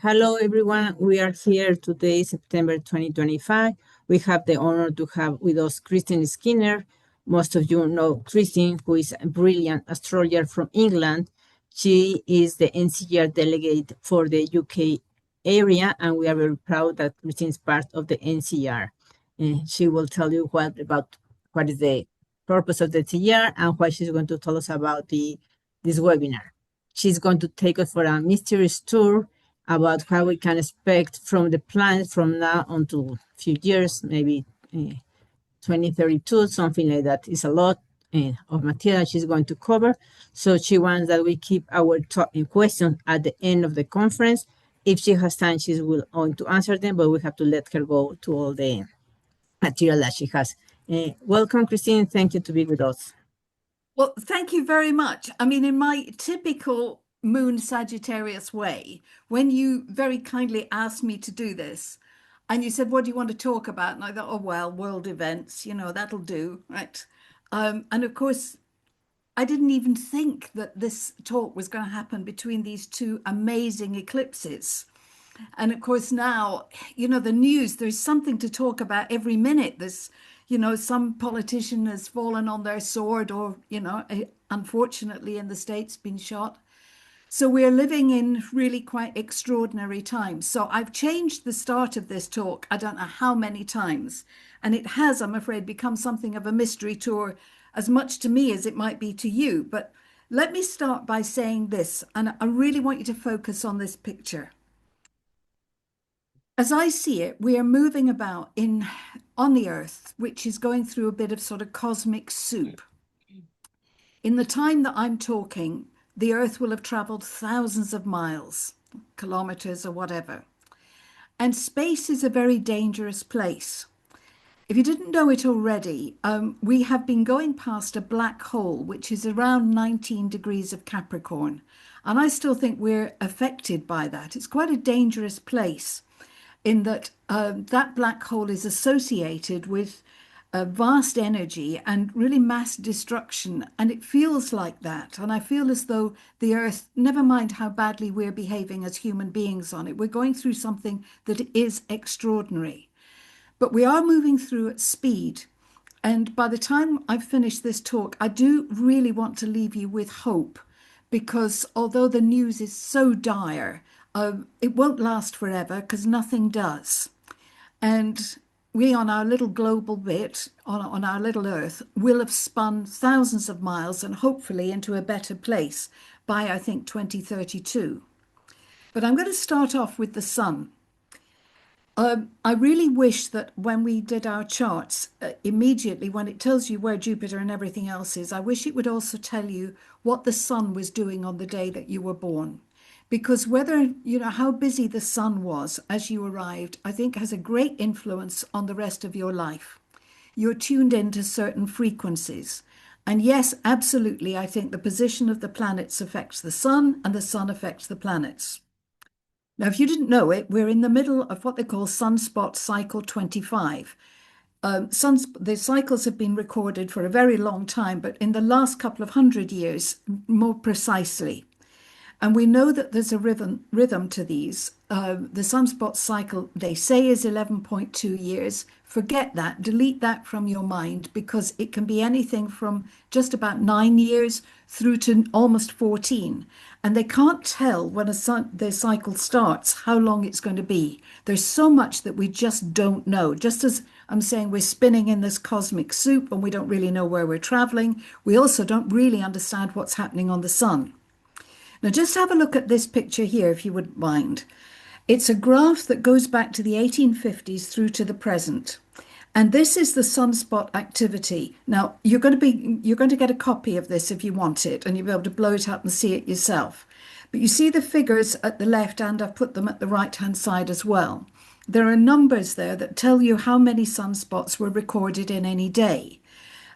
Hello, everyone. We are here today, September 2025. We have the honor to have with us Christeen Skinner. Most of you know Christeen, who is a brilliant astrologer from England. She is the NCGR delegate for the UK area, and we are very proud that Christeen is part of the NCGR. She will tell you what is the purpose of the NCGR and what she's going to tell us about this webinar. She's going to take us for a mysterious tour about how we can expect from the planet from now until a few years, maybe 2032, something like that. It's a lot of material she's going to cover. So she wants that we keep our questions at the end of the conference. If she has time, she's going to answer them, but we have to let her go to all the material that she has. Welcome, Christeen. Thank you to be with us. Well, thank you very much. I mean, in my typical Moon Sagittarius way, when you very kindly asked me to do this, and you said, what do you want to talk about? And I thought, oh, well, world events, that'll do, right? And of course, I didn't even think that this talk was going to happen between these two amazing eclipses. And of course, now, the news, there's something to talk about every minute. There's some politician has fallen on their sword or, unfortunately in the States been shot. So we're living in really quite extraordinary times. So I've changed the start of this talk, I don't know how many times. And it has, I'm afraid, become something of a mystery tour, as much to me as it might be to you. But let me start by saying this, and I really want you to focus on this picture. As I see it, we are moving about on the Earth, which is going through a bit of sort of cosmic soup. In the time that I'm talking, the Earth will have traveled thousands of miles, kilometers or whatever. And space is a very dangerous place. If you didn't know it already, we have been going past a black hole, which is around 19 degrees of Capricorn. And I still think we're affected by that. It's quite a dangerous place, in that that black hole is associated with vast energy and really mass destruction. And it feels like that. And I feel as though the Earth, never mind how badly we're behaving as human beings on it, we're going through something that is extraordinary. But we are moving through at speed. And by the time I've finished this talk, I do really want to leave you with hope, because although the news is so dire, it won't last forever, because nothing does. And we, on our little global bit, on our little Earth, will have spun thousands of miles and hopefully into a better place by, I think, 2032. But I'm going to start off with the sun. I really wish that when we did our charts, immediately when it tells you where Jupiter and everything else is, I wish it would also tell you what the sun was doing on the day that you were born. Because whether, how busy the sun was as you arrived, I think has a great influence on the rest of your life. You're tuned into certain frequencies. And yes, absolutely, I think the position of the planets affects the sun and the sun affects the planets. Now, if you didn't know it, we're in the middle of what they call Sunspot cycle 25. The cycles have been recorded for a very long time, but in the last couple of 100 years, more precisely. And we know that there's a rhythm to these. The sunspot cycle, they say, is 11.2 years. Forget that, delete that from your mind, because it can be anything from just about 9 years through to almost 14. And they can't tell when their cycle starts how long it's going to be. There's so much that we just don't know. Just as I'm saying, we're spinning in this cosmic soup and we don't really know where we're traveling, we also don't really understand what's happening on the sun. Now, just have a look at this picture here, if you wouldn't mind. It's a graph that goes back to the 1850s through to the present. And this is the sunspot activity. Now, you're going to get a copy of this if you want it, and you'll be able to blow it up and see it yourself. But you see the figures at the left, and I've put them at the right-hand side as well. There are numbers there that tell you how many sunspots were recorded in any day.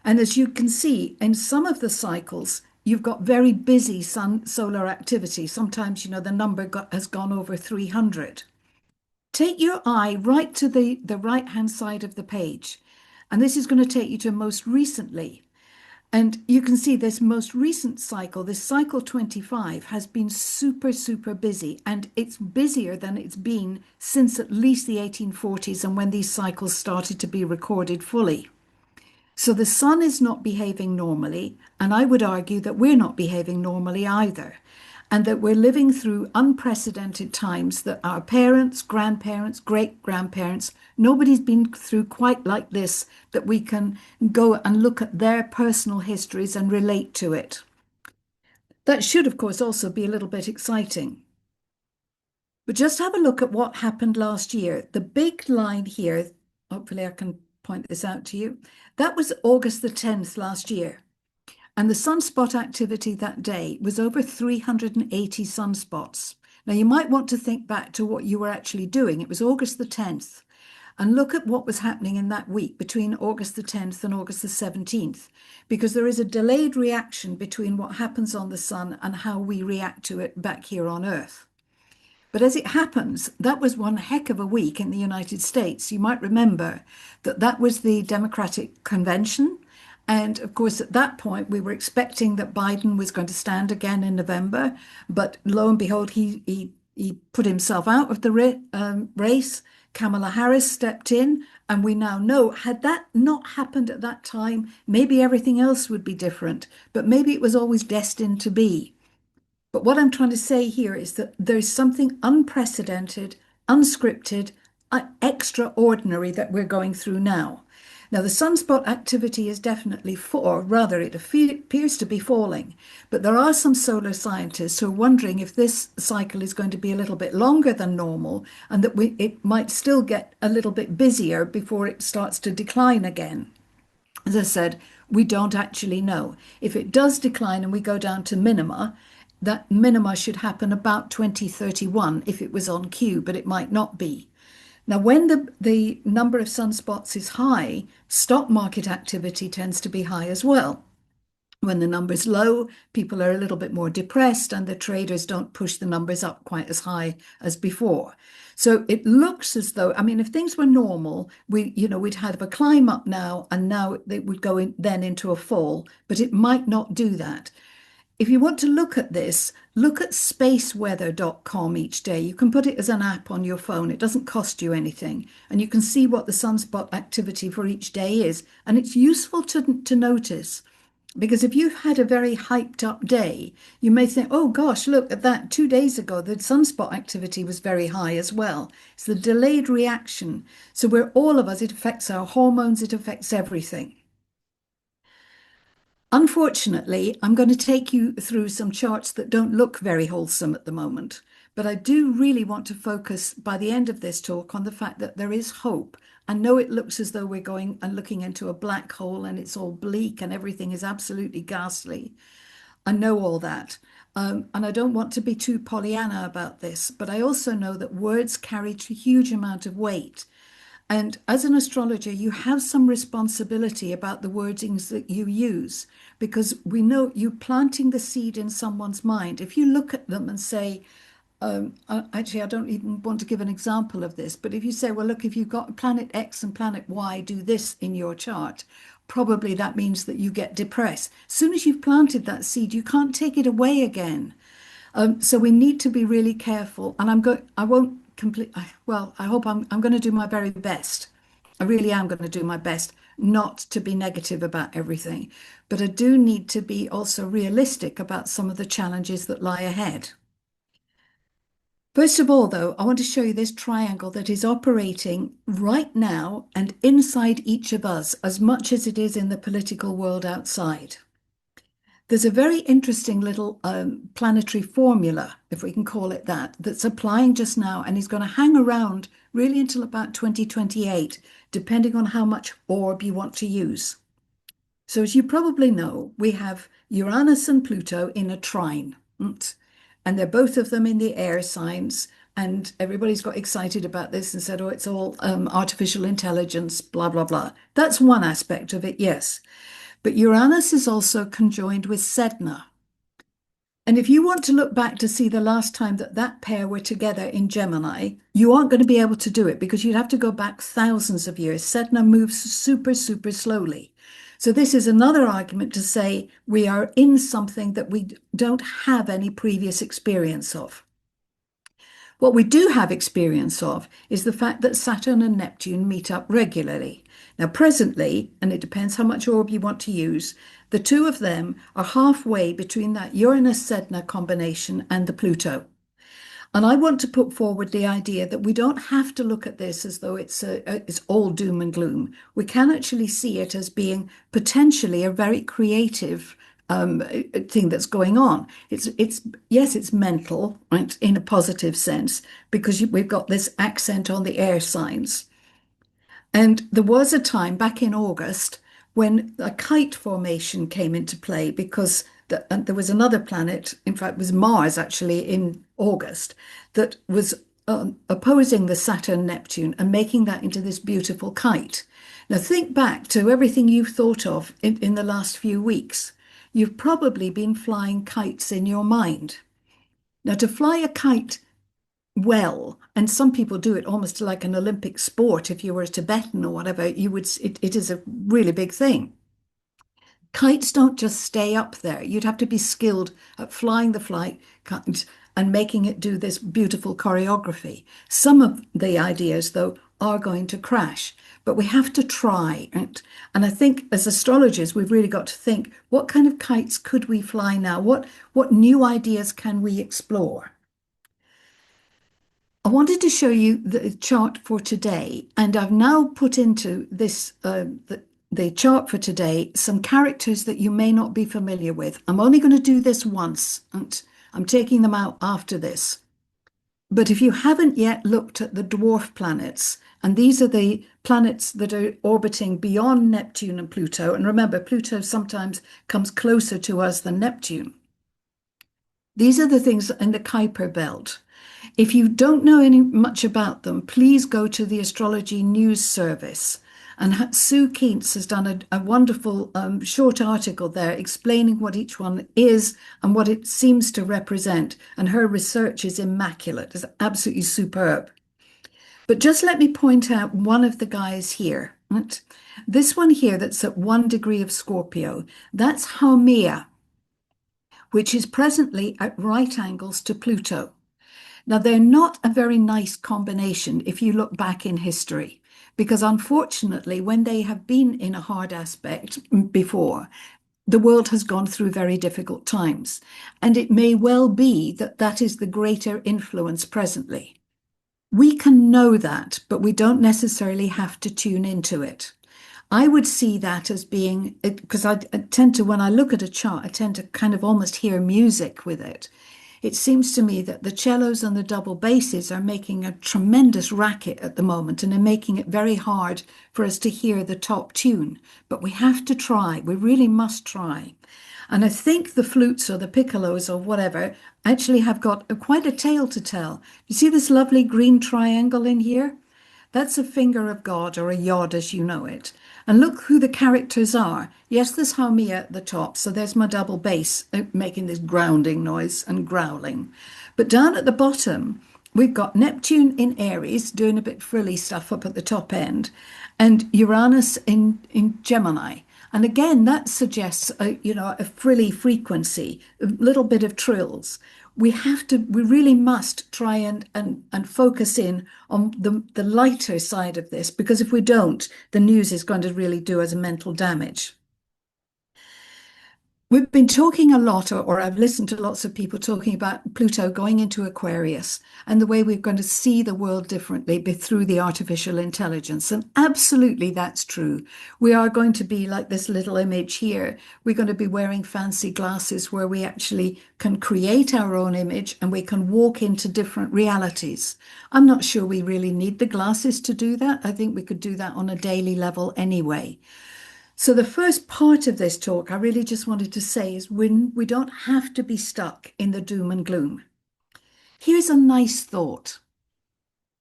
And as you can see, in some of the cycles, you've got very busy solar activity. Sometimes, the number has gone over 300. Take your eye right to the right-hand side of the page. And this is going to take you to most recently. And you can see this most recent cycle, this cycle 25, has been super, super busy. And it's busier than it's been since at least the 1840s and when these cycles started to be recorded fully. So the sun is not behaving normally. And I would argue that we're not behaving normally either. And that we're living through unprecedented times that our parents, grandparents, great-grandparents, nobody's been through quite like this, that we can go and look at their personal histories and relate to it. That should, of course, also be a little bit exciting. But just have a look at what happened last year. The big line here, hopefully I can point this out to you, that was August the 10th last year. And the sunspot activity that day was over 380 sunspots. Now, you might want to think back to what you were actually doing. It was August the 10th. And look at what was happening in that week between August the 10th and August the 17th, because there is a delayed reaction between what happens on the sun and how we react to it back here on Earth. But as it happens, that was one heck of a week in the United States. You might remember that that was the Democratic Convention. And of course, at that point, we were expecting that Biden was going to stand again in November. But lo and behold, he put himself out of the race. Kamala Harris stepped in. And we now know, had that not happened at that time, maybe everything else would be different. But maybe it was always destined to be. But what I'm trying to say here is that there's something unprecedented, unscripted, extraordinary that we're going through now. Now, the sunspot activity is definitely or rather, it appears to be falling. But there are some solar scientists who are wondering if this cycle is going to be a little bit longer than normal and that it might still get a little bit busier before it starts to decline again. As I said, we don't actually know. If it does decline and we go down to minima, that minima should happen about 2031 if it was on cue, but it might not be. Now, when the number of sunspots is high, stock market activity tends to be high as well. When the number's low, people are a little bit more depressed and the traders don't push the numbers up quite as high as before. So it looks as though, I mean, if things were normal, we'd have a climb up now and now they would go then into a fall, but it might not do that. If you want to look at this, look at spaceweather.com each day. You can put it as an app on your phone. It doesn't cost you anything. And you can see what the sunspot activity for each day is. And it's useful to notice. Because if you've had a very hyped up day, you may think, oh gosh, look at that. 2 days ago, the sunspot activity was very high as well. It's the delayed reaction. So we're all of us, it affects our hormones, it affects everything. Unfortunately, I'm going to take you through some charts that don't look very wholesome at the moment, but I do really want to focus by the end of this talk on the fact that there is hope. I know it looks as though we're going and looking into a black hole and it's all bleak and everything is absolutely ghastly. I know all that. And I don't want to be too Pollyanna about this, but I also know that words carry a huge amount of weight. And as an astrologer, you have some responsibility about the wordings that you use, because we know you're planting the seed in someone's mind. If you look at them and say, actually, I don't even want to give an example of this, but if you say, well, look, if you've got planet X and planet Y do this in your chart, probably that means that you get depressed. As soon as you've planted that seed, you can't take it away again. So we need to be really careful. And I won't I hope I'm going to do my very best. I really am going to do my best not to be negative about everything, but I do need to be also realistic about some of the challenges that lie ahead. First of all, though, I want to show you this triangle that is operating right now and inside each of us as much as it is in the political world outside. There's a very interesting little planetary formula, if we can call it that, that's applying just now and is going to hang around really until about 2028, depending on how much orb you want to use. So as you probably know, we have Uranus and Pluto in a trine, and they're both of them in the air signs. And everybody's got excited about this and said, oh, it's all artificial intelligence, blah, blah, blah. That's one aspect of it, yes. But Uranus is also conjoined with Sedna. And if you want to look back to see the last time that pair were together in Gemini, you aren't going to be able to do it because you'd have to go back thousands of years. Sedna moves super, super slowly. So this is another argument to say we are in something that we don't have any previous experience of. What we do have experience of is the fact that Saturn and Neptune meet up regularly. Now, presently, and it depends how much orb you want to use, the two of them are halfway between that Uranus-Sedna combination and the Pluto. And I want to put forward the idea that we don't have to look at this as though it's all doom and gloom. We can actually see it as being potentially a very creative thing that's going on. Yes, it's mental, right, in a positive sense, because we've got this accent on the air signs. And there was a time back in August when a kite formation came into play because there was another planet, in fact, it was Mars actually in August, that was opposing the Saturn Neptune and making that into this beautiful kite. Now, think back to everything you've thought of in the last few weeks. You've probably been flying kites in your mind. Now, to fly a kite well, and some people do it almost like an Olympic sport. If you were a Tibetan or whatever, it is a really big thing. Kites don't just stay up there. You'd have to be skilled at flying the flight kite and making it do this beautiful choreography. Some of the ideas, though, are going to crash, but we have to try. And I think as astrologers, we've really got to think, what kind of kites could we fly now? What new ideas can we explore? I wanted to show you the chart for today, and I've now put into this the chart for today some characters that you may not be familiar with. I'm only going to do this once, and I'm taking them out after this. But if you haven't yet looked at the dwarf planets, and these are the planets that are orbiting beyond Neptune and Pluto, and remember, Pluto sometimes comes closer to us than Neptune. These are the things in the Kuiper belt. If you don't know much about them, please go to the Astrology News Service. And Sue Keats has done a wonderful short article there explaining what each one is and what it seems to represent. And her research is immaculate. It's absolutely superb. But just let me point out one of the guys here. Right? This one here that's at 1 degree of Scorpio, that's Haumea, which is presently at right angles to Pluto. Now, they're not a very nice combination if you look back in history, because unfortunately, when they have been in a hard aspect before, the world has gone through very difficult times. And it may well be that that is the greater influence presently. We can know that, but we don't necessarily have to tune into it. I would see that as being, because I tend to, when I look at a chart, I tend to kind of almost hear music with it. It seems to me that the cellos and the double basses are making a tremendous racket at the moment and are making it very hard for us to hear the top tune. But we have to try. We really must try. And I think the flutes or the piccolos or whatever actually have got quite a tale to tell. You see this lovely green triangle in here? That's a finger of God, or a yod as you know it. And look who the characters are. Yes, there's Haumea at the top, so there's my double bass making this grounding noise and growling. But down at the bottom, we've got Neptune in Aries doing a bit frilly stuff up at the top end, and Uranus in Gemini. And again, that suggests a frilly frequency, a little bit of trills. We really must try and focus in on the lighter side of this, because if we don't, the news is going to really do us mental damage. We've been talking a lot, or I've listened to lots of people talking about Pluto going into Aquarius and the way we're going to see the world differently through the artificial intelligence. And absolutely, that's true. We are going to be like this little image here. We're going to be wearing fancy glasses where we actually can create our own image and we can walk into different realities. I'm not sure we really need the glasses to do that. I think we could do that on a daily level anyway. So the first part of this talk, I really just wanted to say is when we don't have to be stuck in the doom and gloom. Here's a nice thought.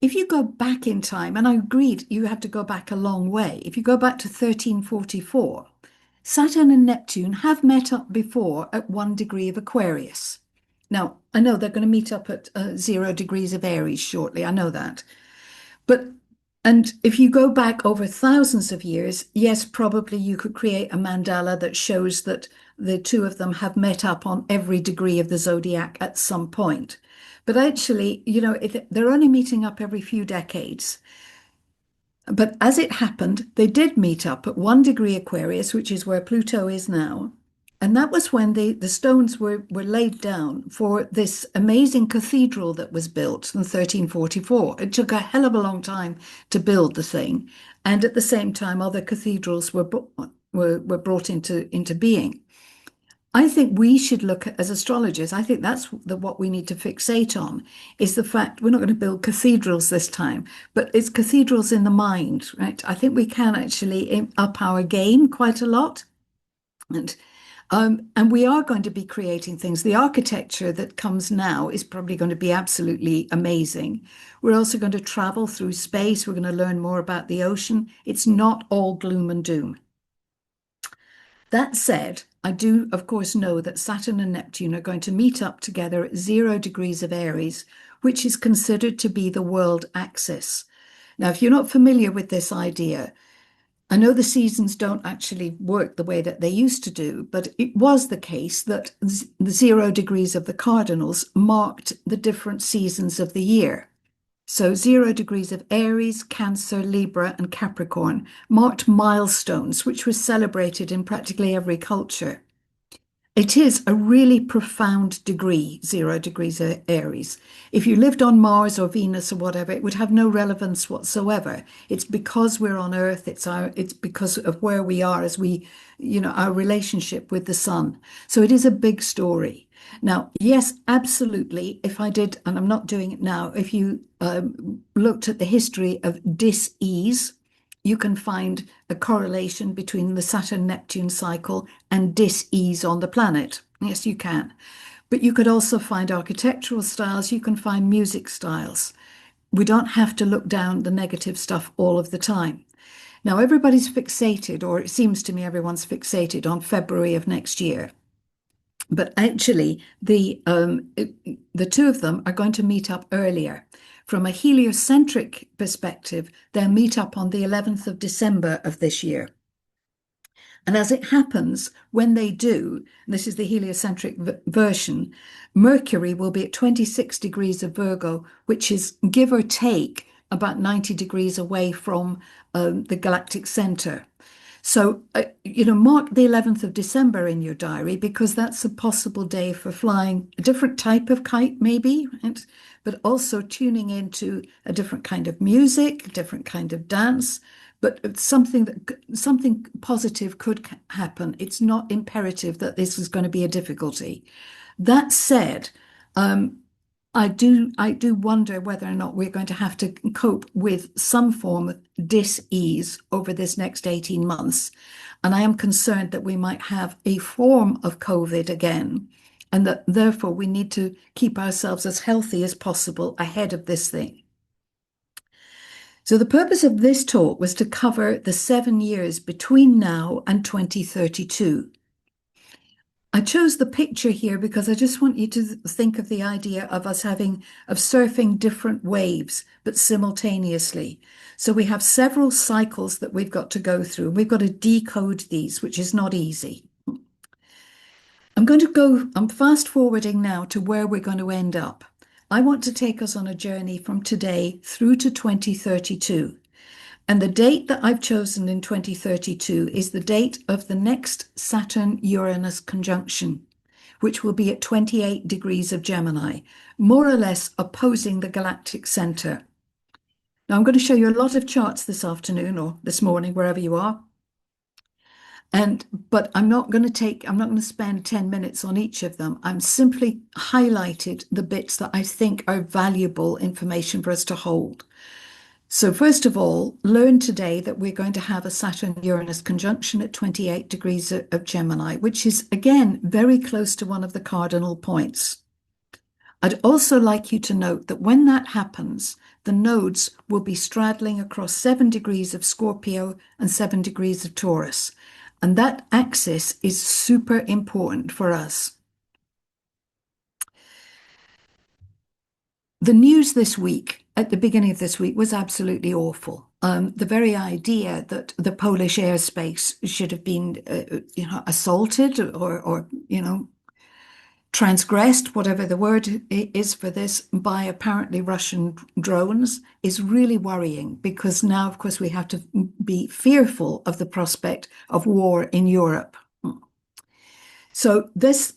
If you go back in time, and I agreed you have to go back a long way. If you go back to 1344, Saturn and Neptune have met up before at 1 degree of Aquarius. Now, I know they're going to meet up at 0 degrees of Aries shortly. I know that. But And if you go back over thousands of years, yes, probably you could create a mandala that shows that the two of them have met up on every degree of the zodiac at some point. But actually, they're only meeting up every few decades. But as it happened, they did meet up at 1 degree Aquarius, which is where Pluto is now. And that was when the stones were laid down for this amazing cathedral that was built in 1344. It took a hell of a long time to build the thing. And at the same time, other cathedrals were brought into being. I think we should look at, as astrologers, I think that's what we need to fixate on, is the fact we're not going to build cathedrals this time, but it's cathedrals in the mind, right? I think we can actually up our game quite a lot. And we are going to be creating things. The architecture that comes now is probably going to be absolutely amazing. We're also going to travel through space. We're going to learn more about the ocean. It's not all gloom and doom. That said, I do, of course, know that Saturn and Neptune are going to meet up together at 0 degrees of Aries, which is considered to be the world axis. Now, if you're not familiar with this idea, I know the seasons don't actually work the way that they used to do, but it was the case that the 0 degrees of the cardinals marked the different seasons of the year. So 0 degrees of Aries, Cancer, Libra, and Capricorn marked milestones, which were celebrated in practically every culture. It is a really profound degree, 0 degrees of Aries. If you lived on Mars or Venus or whatever, it would have no relevance whatsoever. It's because we're on Earth. It's because of where we are as our relationship with the sun. So it is a big story. Now, yes, absolutely. If I did, and I'm not doing it now, if you looked at the history of dis-ease, you can find a correlation between the Saturn-Neptune cycle and dis-ease on the planet. Yes, you can. But you could also find architectural styles. You can find music styles. We don't have to look down the negative stuff all of the time. Now, everybody's fixated, or it seems to me everyone's fixated on February of next year. But actually, the two of them are going to meet up earlier. From a heliocentric perspective, they'll meet up on the 11th of December of this year. And as it happens, when they do, this is the heliocentric version, Mercury will be at 26 degrees of Virgo, which is give or take about 90 degrees away from the Galactic Center. So, mark the 11th of December in your diary, because that's a possible day for flying a different type of kite, maybe, right? But also tuning into a different kind of music, a different kind of dance. But something positive could happen. It's not imperative that this is going to be a difficulty. That said, I do wonder whether or not we're going to have to cope with some form of dis-ease over this next 18 months. And I am concerned that we might have a form of COVID again, and that therefore we need to keep ourselves as healthy as possible ahead of this thing. So the purpose of this talk was to cover the 7 years between now and 2032. I chose the picture here because I just want you to think of the idea of us surfing different waves, but simultaneously. So we have several cycles that we've got to go through. We've got to decode these, which is not easy. I'm fast forwarding now to where we're going to end up. I want to take us on a journey from today through to 2032. And the date that I've chosen in 2032 is the date of the next Saturn-Uranus conjunction, which will be at 28 degrees of Gemini, more or less opposing the Galactic Center. Now, I'm going to show you a lot of charts this afternoon or this morning, wherever you are. But I'm not going to spend 10 minutes on each of them. I'm simply highlighted the bits that I think are valuable information for us to hold. So first of all, learn today that we're going to have a Saturn-Uranus conjunction at 28 degrees of Gemini, which is, again, very close to one of the cardinal points. I'd also like you to note that when that happens, the nodes will be straddling across 7 degrees of Scorpio and 7 degrees of Taurus. And that axis is super important for us. The news this week, at the beginning of this week, was absolutely awful. the very idea that the Polish airspace should have been, assaulted or transgressed, whatever the word is for this, by apparently Russian drones is really worrying, because now, of course, we have to be fearful of the prospect of war in Europe. So this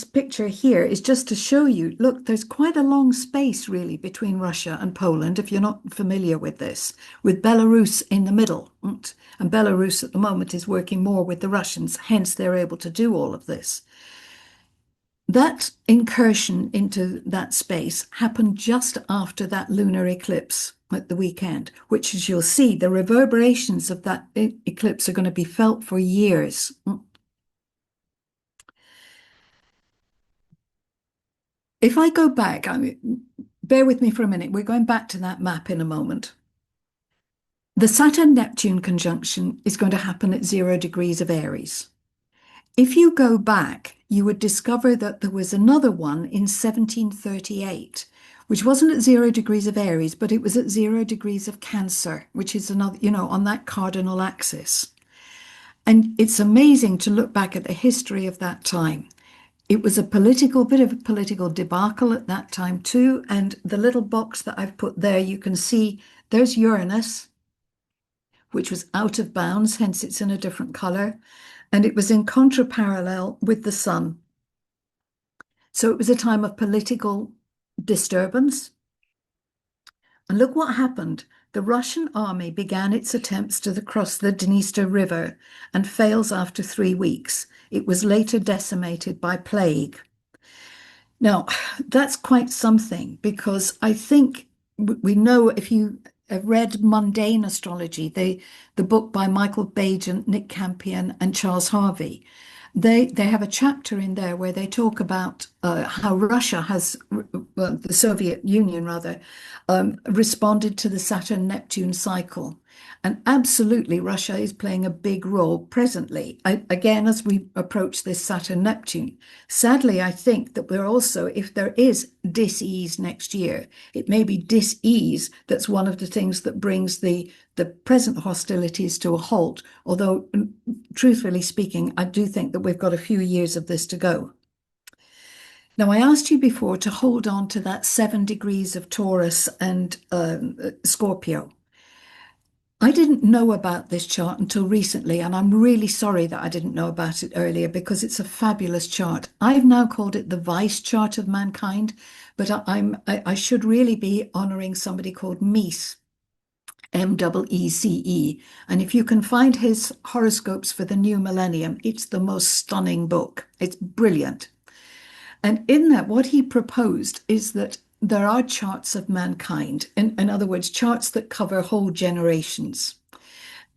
picture here is just to show you, look, there's quite a long space really between Russia and Poland, if you're not familiar with this, with Belarus in the middle. And Belarus at the moment is working more with the Russians, hence they're able to do all of this. That incursion into that space happened just after that lunar eclipse at the weekend, which, as you'll see, the reverberations of that eclipse are going to be felt for years. If I go back, bear with me for a minute, we're going back to that map in a moment. The Saturn-Neptune conjunction is going to happen at 0 degrees of Aries. If you go back, you would discover that there was another one in 1738, which wasn't at 0 degrees of Aries, but it was at 0 degrees of Cancer, which is another, on that cardinal axis. And it's amazing to look back at the history of that time. It was a bit of a political debacle at that time too. And the little box that I've put there, you can see there's Uranus, which was out of bounds, hence it's in a different color. And it was in contraparallel with the sun. So it was a time of political disturbance. And look what happened. The Russian army began its attempts to cross the Dniester River and fails after 3 weeks. It was later decimated by plague. Now, that's quite something, because I think we know, if you have read Mundane Astrology, the book by Michael Bajan, Nick Campion, and Charles Harvey, they have a chapter in there where they talk about how Russia has, well, the Soviet Union rather, responded to the Saturn-Neptune cycle. And absolutely, Russia is playing a big role presently, again, as we approach this Saturn-Neptune. Sadly, I think that we're also, if there is dis-ease next year, it may be dis-ease that's one of the things that brings the present hostilities to a halt. Although, truthfully speaking, I do think that we've got a few years of this to go. Now, I asked you before to hold on to that 7 degrees of Taurus and Scorpio. I didn't know about this chart until recently, and I'm really sorry that I didn't know about it earlier, because it's a fabulous chart. I've now called it the Vice chart of mankind, but I should really be honoring somebody called Mies, Meece. And if you can find his horoscopes for the new millennium, it's the most stunning book. It's brilliant. And in that, what he proposed is that there are charts of mankind, in other words, charts that cover whole generations.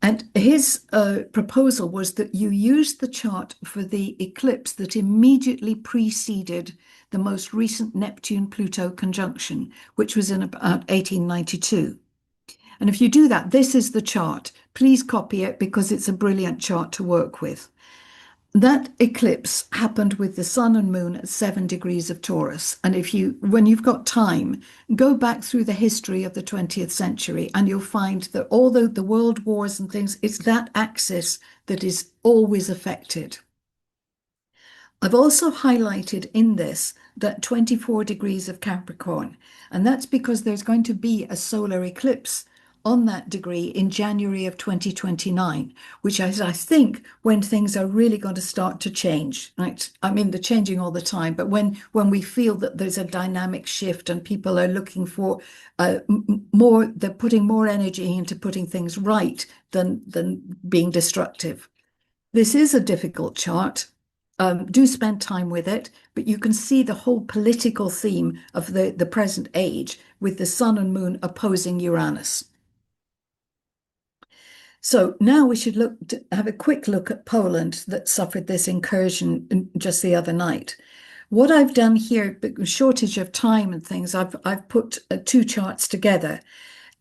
And his proposal was that you use the chart for the eclipse that immediately preceded the most recent Neptune-Pluto conjunction, which was in about 1892. And if you do that, this is the chart. Please copy it, because it's a brilliant chart to work with. That eclipse happened with the sun and moon at 7 degrees of Taurus. And when you've got time, go back through the history of the 20th century, and you'll find that although the world wars and things, it's that axis that is always affected. I've also highlighted in this that 24 degrees of Capricorn, and that's because there's going to be a solar eclipse on that degree in January of 2029, which is, I think, when things are really going to start to change, right? I mean, they're changing all the time, but when we feel that there's a dynamic shift and people are looking for more, they're putting more energy into putting things right than being destructive. This is a difficult chart. Do spend time with it, but you can see the whole political theme of the present age with the sun and moon opposing Uranus. So now we should have a quick look at Poland, that suffered this incursion just the other night. What I've done here, shortage of time and things, I've put 2 charts together.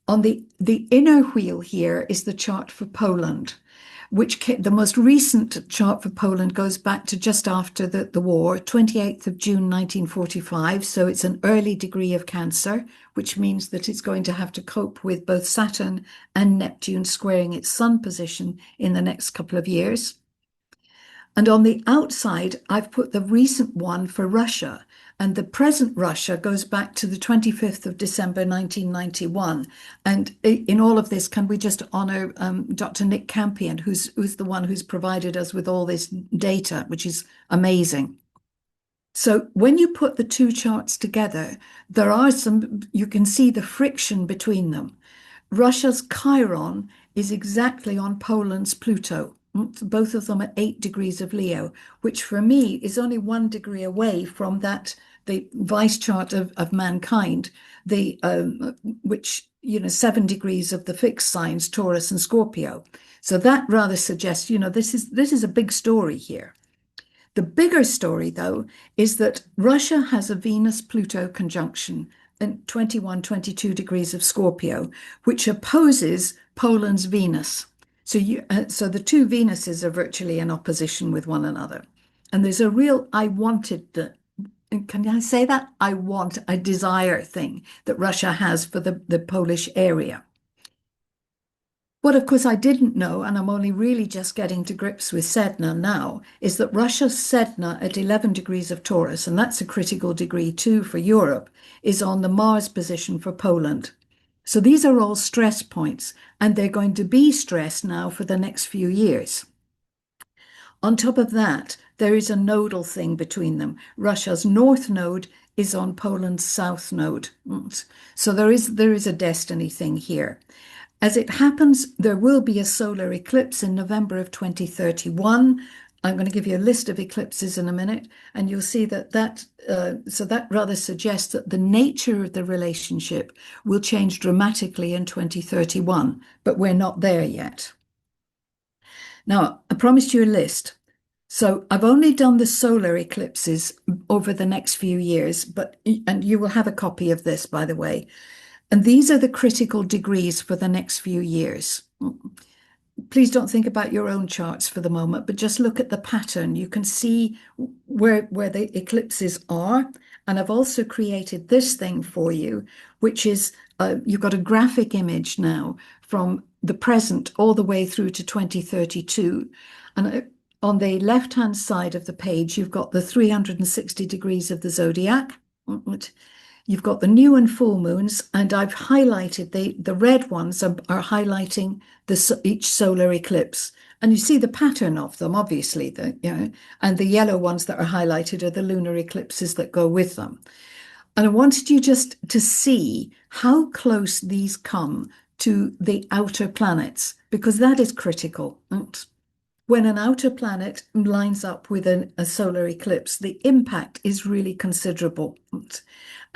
On the inner wheel here is the chart for Poland. the most recent chart for Poland goes back to just after the war, 28th of June 1945. So it's an early degree of Cancer, which means that it's going to have to cope with both Saturn and Neptune squaring its Sun position in the next couple of years. And on the outside, I've put the recent one for Russia. And the present Russia goes back to the 25th of December 1991. And in all of this, can we just honor Dr. Nick Campion, who's the one who's provided us with all this data, which is amazing. So when you put the two charts together, you can see the friction between them. Russia's Chiron is exactly on Poland's Pluto, both of them at 8 degrees of Leo, which for me is only 1 degree away from the vice chart of mankind, which, 7 degrees of the fixed signs, Taurus and Scorpio. So that rather suggests, this is a big story here. The bigger story, though, is that Russia has a Venus-Pluto conjunction in 21, 22 degrees of Scorpio, which opposes Poland's Venus. So the two Venuses are virtually in opposition with one another. And there's a real can I say that? I desire thing that Russia has for the Polish area. What, of course, I didn't know, and I'm only really just getting to grips with Sedna now, is that Russia's Sedna at 11 degrees of Taurus, and that's a critical degree too for Europe, is on the Mars position for Poland. So these are all stress points, and they're going to be stressed now for the next few years. On top of that, there is a nodal thing between them. Russia's north node is on Poland's south node. So there is a destiny thing here. As it happens, there will be a solar eclipse in November of 2031. I'm going to give you a list of eclipses in a minute, and you'll see that rather suggests that the nature of the relationship will change dramatically in 2031, but we're not there yet. Now, I promised you a list. So I've only done the solar eclipses over the next few years, and you will have a copy of this, by the way. And these are the critical degrees for the next few years. Please don't think about your own charts for the moment, but just look at the pattern. You can see where the eclipses are. And I've also created this thing for you, which is you've got a graphic image now from the present all the way through to 2032. And on the left-hand side of the page, you've got the 360 degrees of the zodiac. You've got the new and full moons, and I've highlighted the red ones are highlighting each solar eclipse. And you see the pattern of them, obviously, and the yellow ones that are highlighted are the lunar eclipses that go with them. And I wanted you just to see how close these come to the outer planets, because that is critical. When an outer planet lines up with a solar eclipse, the impact is really considerable.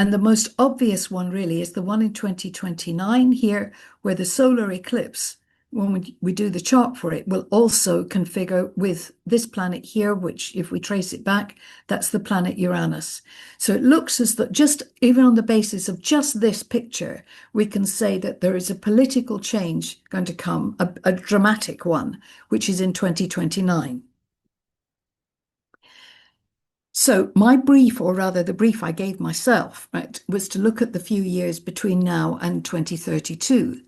And the most obvious one really is the one in 2029 here, where the solar eclipse, when we do the chart for it, will also configure with this planet here, which if we trace it back, that's the planet Uranus. So it looks as though just even on the basis of just this picture, we can say that there is a political change going to come, a dramatic one, which is in 2029. So my brief, or rather the brief I gave myself, right, was to look at the few years between now and 2032.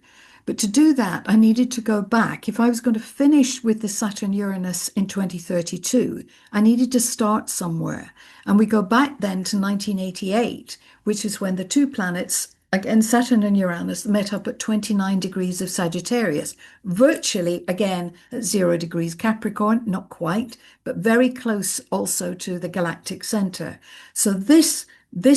But to do that, I needed to go back. If I was going to finish with the Saturn-Uranus in 2032, I needed to start somewhere. And we go back then to 1988, which is when the two planets, again, Saturn and Uranus, met up at 29 degrees of Sagittarius, virtually, again, at 0 degrees Capricorn, not quite, but very close also to the Galactic Center. So this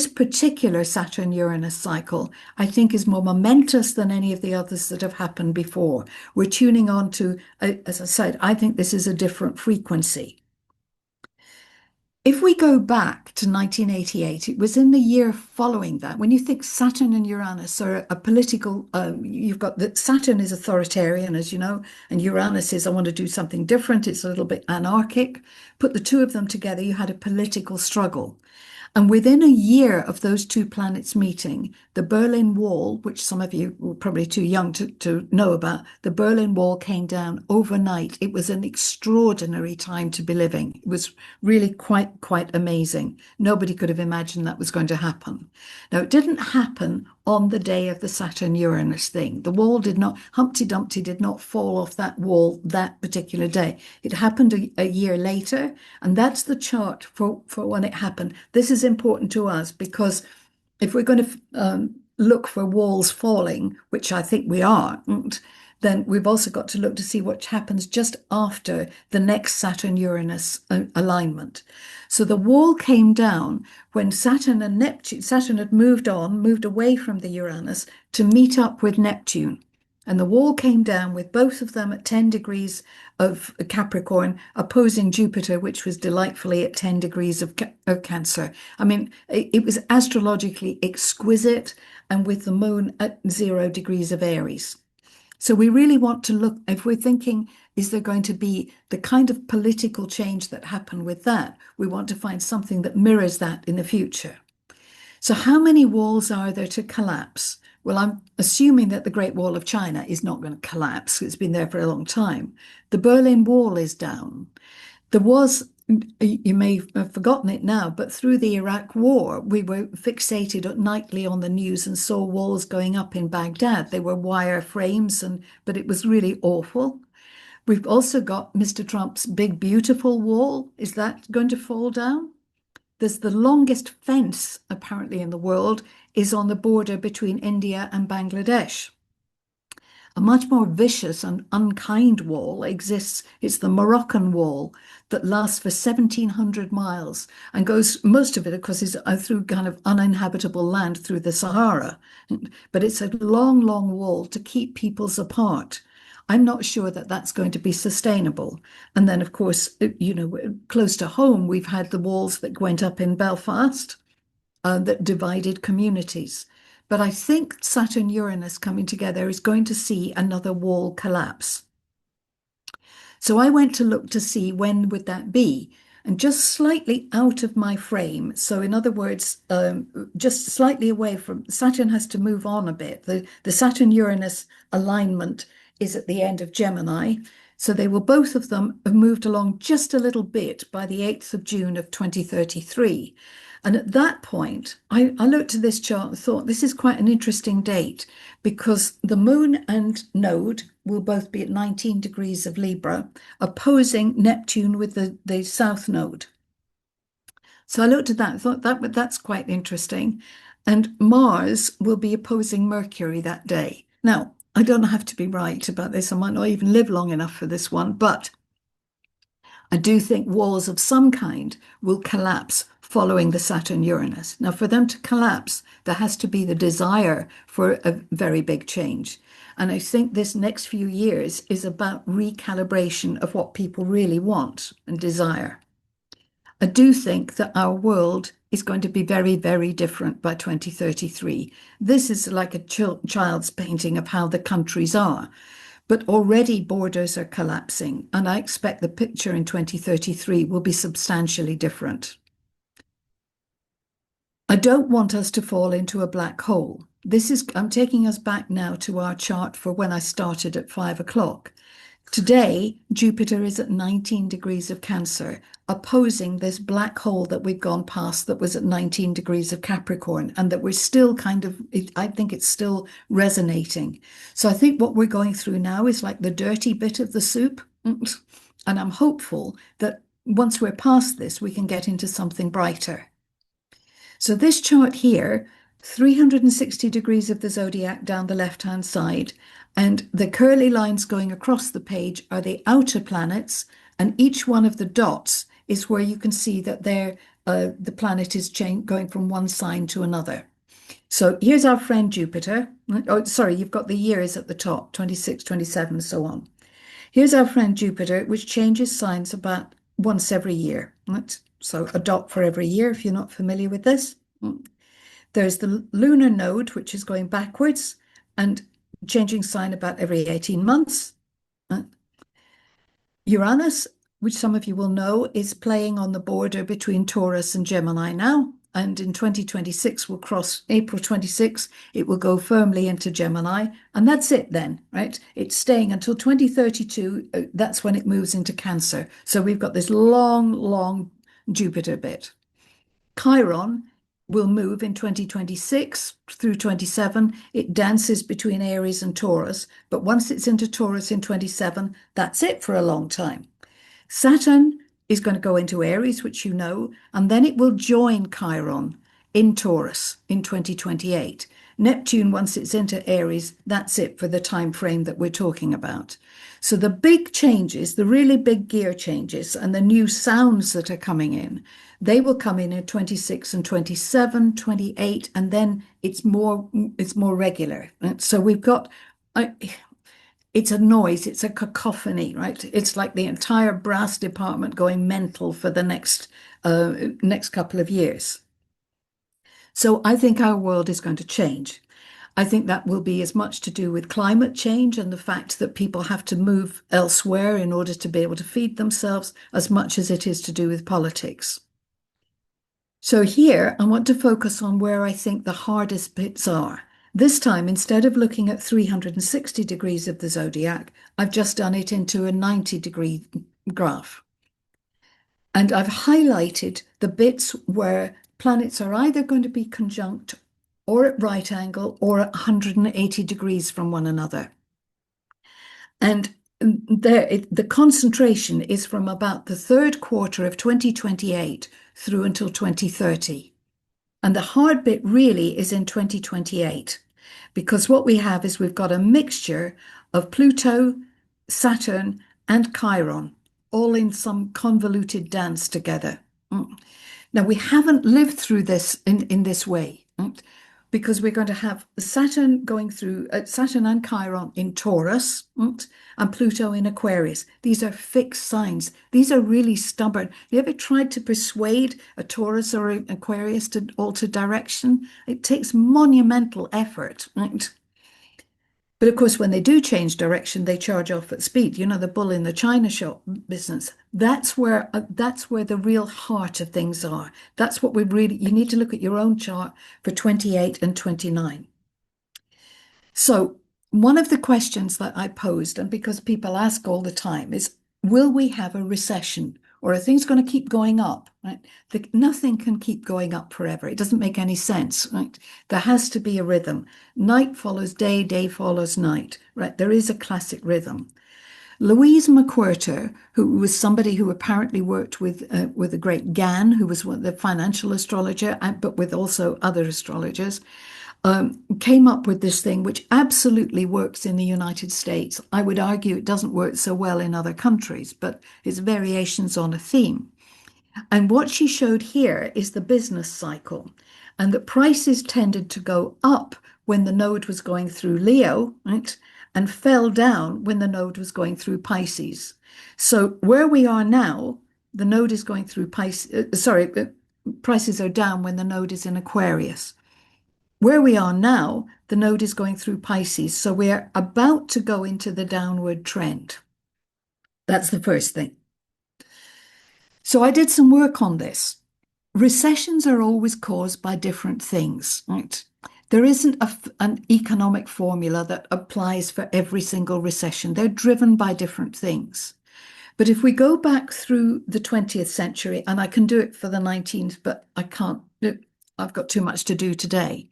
particular Saturn-Uranus cycle, I think, is more momentous than any of the others that have happened before. We're tuning on to, as I said, I think this is a different frequency. If we go back to 1988, it was in the year following that. When you think Saturn and Uranus are a political, you've got that Saturn is authoritarian, as you know, and Uranus is, I want to do something different. It's a little bit anarchic. Put the two of them together, you had a political struggle. And within a year of those two planets meeting, the Berlin Wall, which some of you were probably too young to know about, the Berlin Wall came down overnight. It was an extraordinary time to be living. It was really quite amazing. Nobody could have imagined that was going to happen. Now, it didn't happen on the day of the Saturn-Uranus thing. The wall did not, Humpty Dumpty did not fall off that wall that particular day. It happened a year later, and that's the chart for when it happened. This is important to us because if we're going to look for walls falling, which I think we aren't, then we've also got to look to see what happens just after the next Saturn-Uranus alignment. So the wall came down when Saturn and Neptune, Saturn had moved away from the Uranus to meet up with Neptune. And the wall came down with both of them at 10 degrees of Capricorn, opposing Jupiter, which was delightfully at 10 degrees of Cancer. I mean, it was astrologically exquisite, and with the moon at 0 degrees of Aries. So we really want to look, if we're thinking, is there going to be the kind of political change that happened with that? We want to find something that mirrors that in the future. So how many walls are there to collapse? Well, I'm assuming that the Great Wall of China is not going to collapse. It's been there for a long time. The Berlin Wall is down. There was, you may have forgotten it now, but through the Iraq War, we were fixated nightly on the news and saw walls going up in Baghdad. They were wire frames, but it was really awful. We've also got Mr. Trump's big, beautiful wall. Is that going to fall down? There's the longest fence, apparently, in the world is on the border between India and Bangladesh. A much more vicious and unkind wall exists. It's the Moroccan wall that lasts for 1,700 miles and goes, most of it, of course, is through kind of uninhabitable land through the Sahara. But it's a long, long wall to keep peoples apart. I'm not sure that that's going to be sustainable. And then, of course, you know, close to home, we've had the walls that went up in Belfast that divided communities. But I think Saturn-Uranus coming together is going to see another wall collapse. So I went to look to see when would that be. And just slightly out of my frame, so in other words, just slightly away from, Saturn has to move on a bit. The Saturn-Uranus alignment is at the end of Gemini. So they will, both of them have moved along just a little bit by the 8th of June of 2033. And at that point, I looked at this chart and thought this is quite an interesting date because the moon and node will both be at 19 degrees of Libra, opposing Neptune with the south node. So I looked at that and thought that's quite interesting. And Mars will be opposing Mercury that day. Now, I don't have to be right about this. I might not even live long enough for this one, but I do think walls of some kind will collapse following the Saturn-Uranus. Now, for them to collapse, there has to be the desire for a very big change. And I think this next few years is about recalibration of what people really want and desire. I do think that our world is going to be very, very different by 2033. This is like a child's painting of how the countries are. But already borders are collapsing, and I expect the picture in 2033 will be substantially different. I don't want us to fall into a black hole. I'm taking us back now to our chart for when I started at 5 o'clock. Today, Jupiter is at 19 degrees of Cancer, opposing this black hole that we've gone past that was at 19 degrees of Capricorn, and that we're still I think it's still resonating. So I think what we're going through now is like the dirty bit of the soup. And I'm hopeful that once we're past this, we can get into something brighter. So this chart here, 360 degrees of the zodiac down the left-hand side, and the curly lines going across the page are the outer planets, and each one of the dots is where you can see that the planet is going from one sign to another. So here's our friend Jupiter. Oh, sorry, you've got the years at the top, 26, 27, and so on. Here's our friend Jupiter, which changes signs about once every year. Right? So a dot for every year, if you're not familiar with this. There's the lunar node, which is going backwards and changing sign about every 18 months. Uranus, which some of you will know, is playing on the border between Taurus and Gemini now. and in 2026 will cross April 26. It will go firmly into Gemini, and that's it then, right? It's staying until 2032. That's when it moves into Cancer. So we've got this long Jupiter bit. Chiron will move in 2026 through 27. It dances between Aries and Taurus, but once it's into Taurus in 27, that's it for a long time. Saturn is going to go into Aries, which you know, and then it will join Chiron in Taurus in 2028. Neptune, once it's into Aries, that's it for the time frame that we're talking about. So the big changes, the really big gear changes, and the new sounds that are coming in, they will come in 26 and 27, 28, and then it's more regular. So we've got it's a noise, it's a cacophony, right? It's like the entire brass department going mental for the next couple of years. So I think our world is going to change. I think that will be as much to do with climate change and the fact that people have to move elsewhere in order to be able to feed themselves, as much as it is to do with politics. So here, I want to focus on where I think the hardest bits are. This time, instead of looking at 360 degrees of the zodiac, I've just done it into a 90-degree graph. And I've highlighted the bits where planets are either going to be conjunct or at right angle or at 180 degrees from one another. And the concentration is from about the third quarter of 2028 through until 2030. And the hard bit really is in 2028, because what we have is we've got a mixture of Pluto, Saturn, and Chiron, all in some convoluted dance together. Now, we haven't lived through this in this way, because we're going to have Saturn going through Saturn and Chiron in Taurus, and Pluto in Aquarius. These are fixed signs. These are really stubborn. Have you ever tried to persuade a Taurus or an Aquarius to alter direction? It takes monumental effort, right? But of course, when they do change direction, they charge off at speed. You know, the bull in the china shop business. That's where the real heart of things are. That's what you need to look at your own chart for 28 and 29. So one of the questions that I posed, and because people ask all the time, is, will we have a recession? Or are things going to keep going up? Right? Nothing can keep going up forever. It doesn't make any sense. Right? There has to be a rhythm. Night follows day, day follows night. Right? There is a classic rhythm. Louise McWhirter, who was somebody who apparently worked with the great Gann, who was the financial astrologer, but with also other astrologers, came up with this thing which absolutely works in the United States. I would argue it doesn't work so well in other countries, but it's variations on a theme. And what she showed here is the business cycle, and that prices tended to go up when the node was going through Leo, right, and fell down when the node was going through Pisces. So where we are now, the node is going through Pisces, prices are down when the node is in Aquarius. Where we are now, the node is going through Pisces, so we're about to go into the downward trend. That's the first thing. So I did some work on this. Recessions are always caused by different things, right? There isn't an economic formula that applies for every single recession. They're driven by different things. But if we go back through the 20th century, and I can do it for the 19th, but I can't, I've got too much to do today.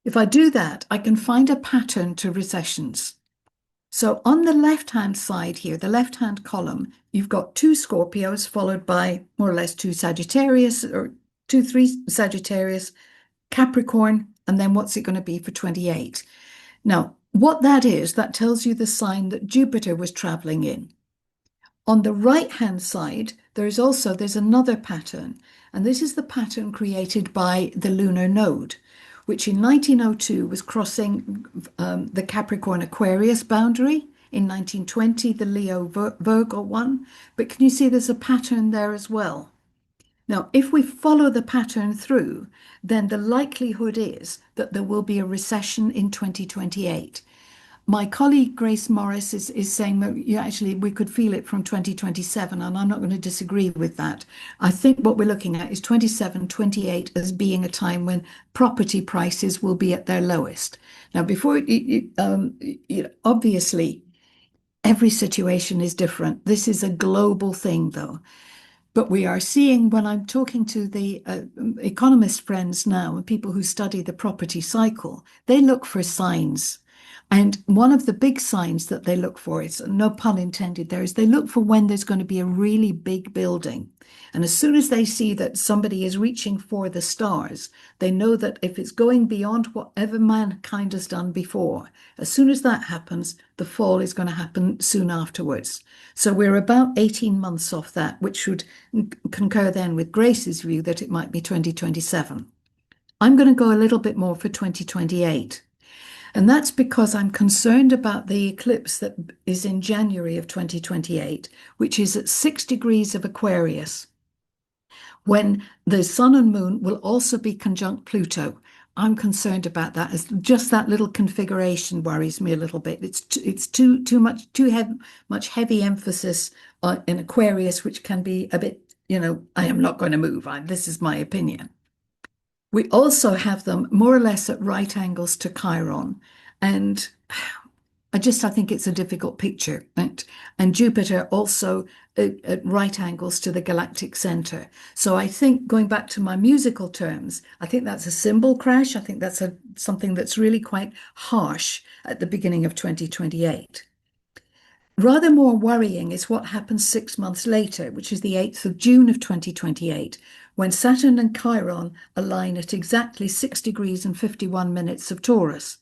If I do that, I can find a pattern to recessions. So on the left-hand side here, the left-hand column, you've got two Scorpios followed by more or less two Sagittarius, or 3 Sagittarius, Capricorn, and then what's it going to be for 28? Now, what that is, that tells you the sign that Jupiter was traveling in. On the right-hand side, there's another pattern, and this is the pattern created by the lunar node, which in 1902 was crossing the Capricorn-Aquarius boundary. In 1920, the Leo-Virgo one. But can you see there's a pattern there as well? Now, if we follow the pattern through, then the likelihood is that there will be a recession in 2028. my colleague Grace Morris is saying that actually we could feel it from 2027, and I'm not going to disagree with that. I think what we're looking at is 27, 28 as being a time when property prices will be at their lowest. Now, obviously, every situation is different. This is a global thing, though. But we are seeing, when I'm talking to the economist friends now and people who study the property cycle, they look for signs. And one of the big signs that they look for is, no pun intended there, is they look for when there's going to be a really big building. And as soon as they see that somebody is reaching for the stars, they know that if it's going beyond whatever mankind has done before, as soon as that happens, the fall is going to happen soon afterwards. So we're about 18 months off that, which should concur then with Grace's view that it might be 2027. I'm going to go a little bit more for 2028. And that's because I'm concerned about the eclipse that is in January of 2028, which is at 6 degrees of Aquarius, when the sun and moon will also be conjunct Pluto. I'm concerned about that, as just that little configuration worries me a little bit. It's too much heavy emphasis in Aquarius, which can be a bit, I am not going to move. This is my opinion. We also have them more or less at right angles to Chiron. And I think it's a difficult picture. Right? And Jupiter also at right angles to the Galactic Center. So I think, going back to my musical terms, I think that's a symbol crash. I think that's something that's really quite harsh at the beginning of 2028. Rather more worrying is what happens 6 months later, which is the 8th of June of 2028, when Saturn and Chiron align at exactly 6 degrees and 51 minutes of Taurus,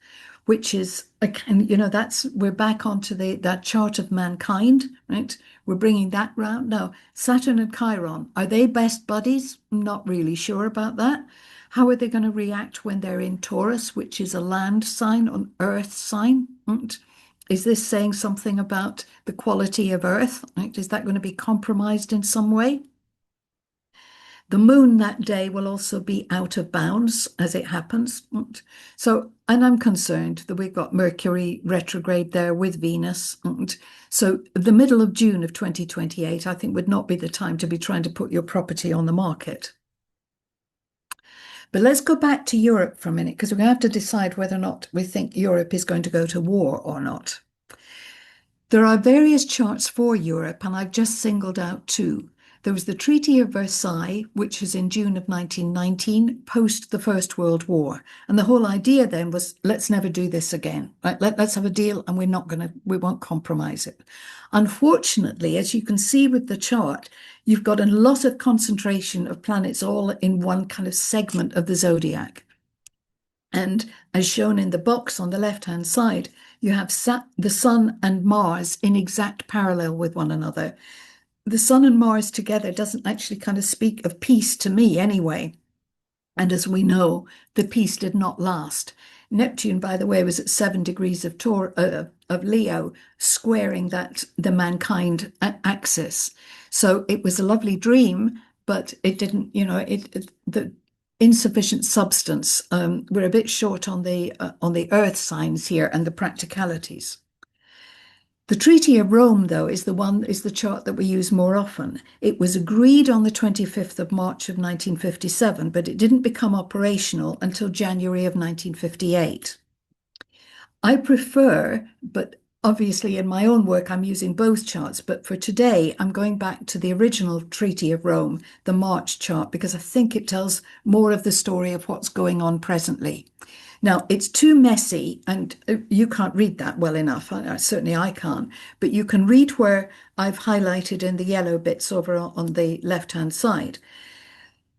which is, we're back onto that chart of mankind, right? We're bringing that round. Now, Saturn and Chiron, are they best buddies? I'm not really sure about that. How are they going to react when they're in Taurus, which is a land sign, an earth sign? Right? Is this saying something about the quality of Earth? Right? Is that going to be compromised in some way? The moon that day will also be out of bounds as it happens. Right? So, and I'm concerned that we've got Mercury retrograde there with Venus. Right? So the middle of June of 2028, I think, would not be the time to be trying to put your property on the market. But let's go back to Europe for a minute, because we're going to have to decide whether or not we think Europe is going to go to war or not. There are various charts for Europe, and I've just singled out two. There was the Treaty of Versailles, which was in June of 1919, post the First World War. And the whole idea then was, let's never do this again. Right? Let's have a deal, and we won't compromise it. Unfortunately, as you can see with the chart, you've got a lot of concentration of planets all in one kind of segment of the zodiac. And as shown in the box on the left-hand side, you have the Sun and Mars in exact parallel with one another. The Sun and Mars together doesn't actually kind of speak of peace to me anyway. And as we know, the peace did not last. Neptune, by the way, was at 7 degrees of Leo, squaring the mankind axis. So it was a lovely dream, but it didn't, the insufficient substance. We're a bit short on the earth signs here and the practicalities. The Treaty of Rome, though, is the chart that we use more often. It was agreed on the 25th of March of 1957, but it didn't become operational until January of 1958. I prefer, but obviously in my own work I'm using both charts, but for today I'm going back to the original Treaty of Rome, the March chart, because I think it tells more of the story of what's going on presently. Now, it's too messy, and you can't read that well enough. Certainly I can't. But you can read where I've highlighted in the yellow bits over on the left-hand side.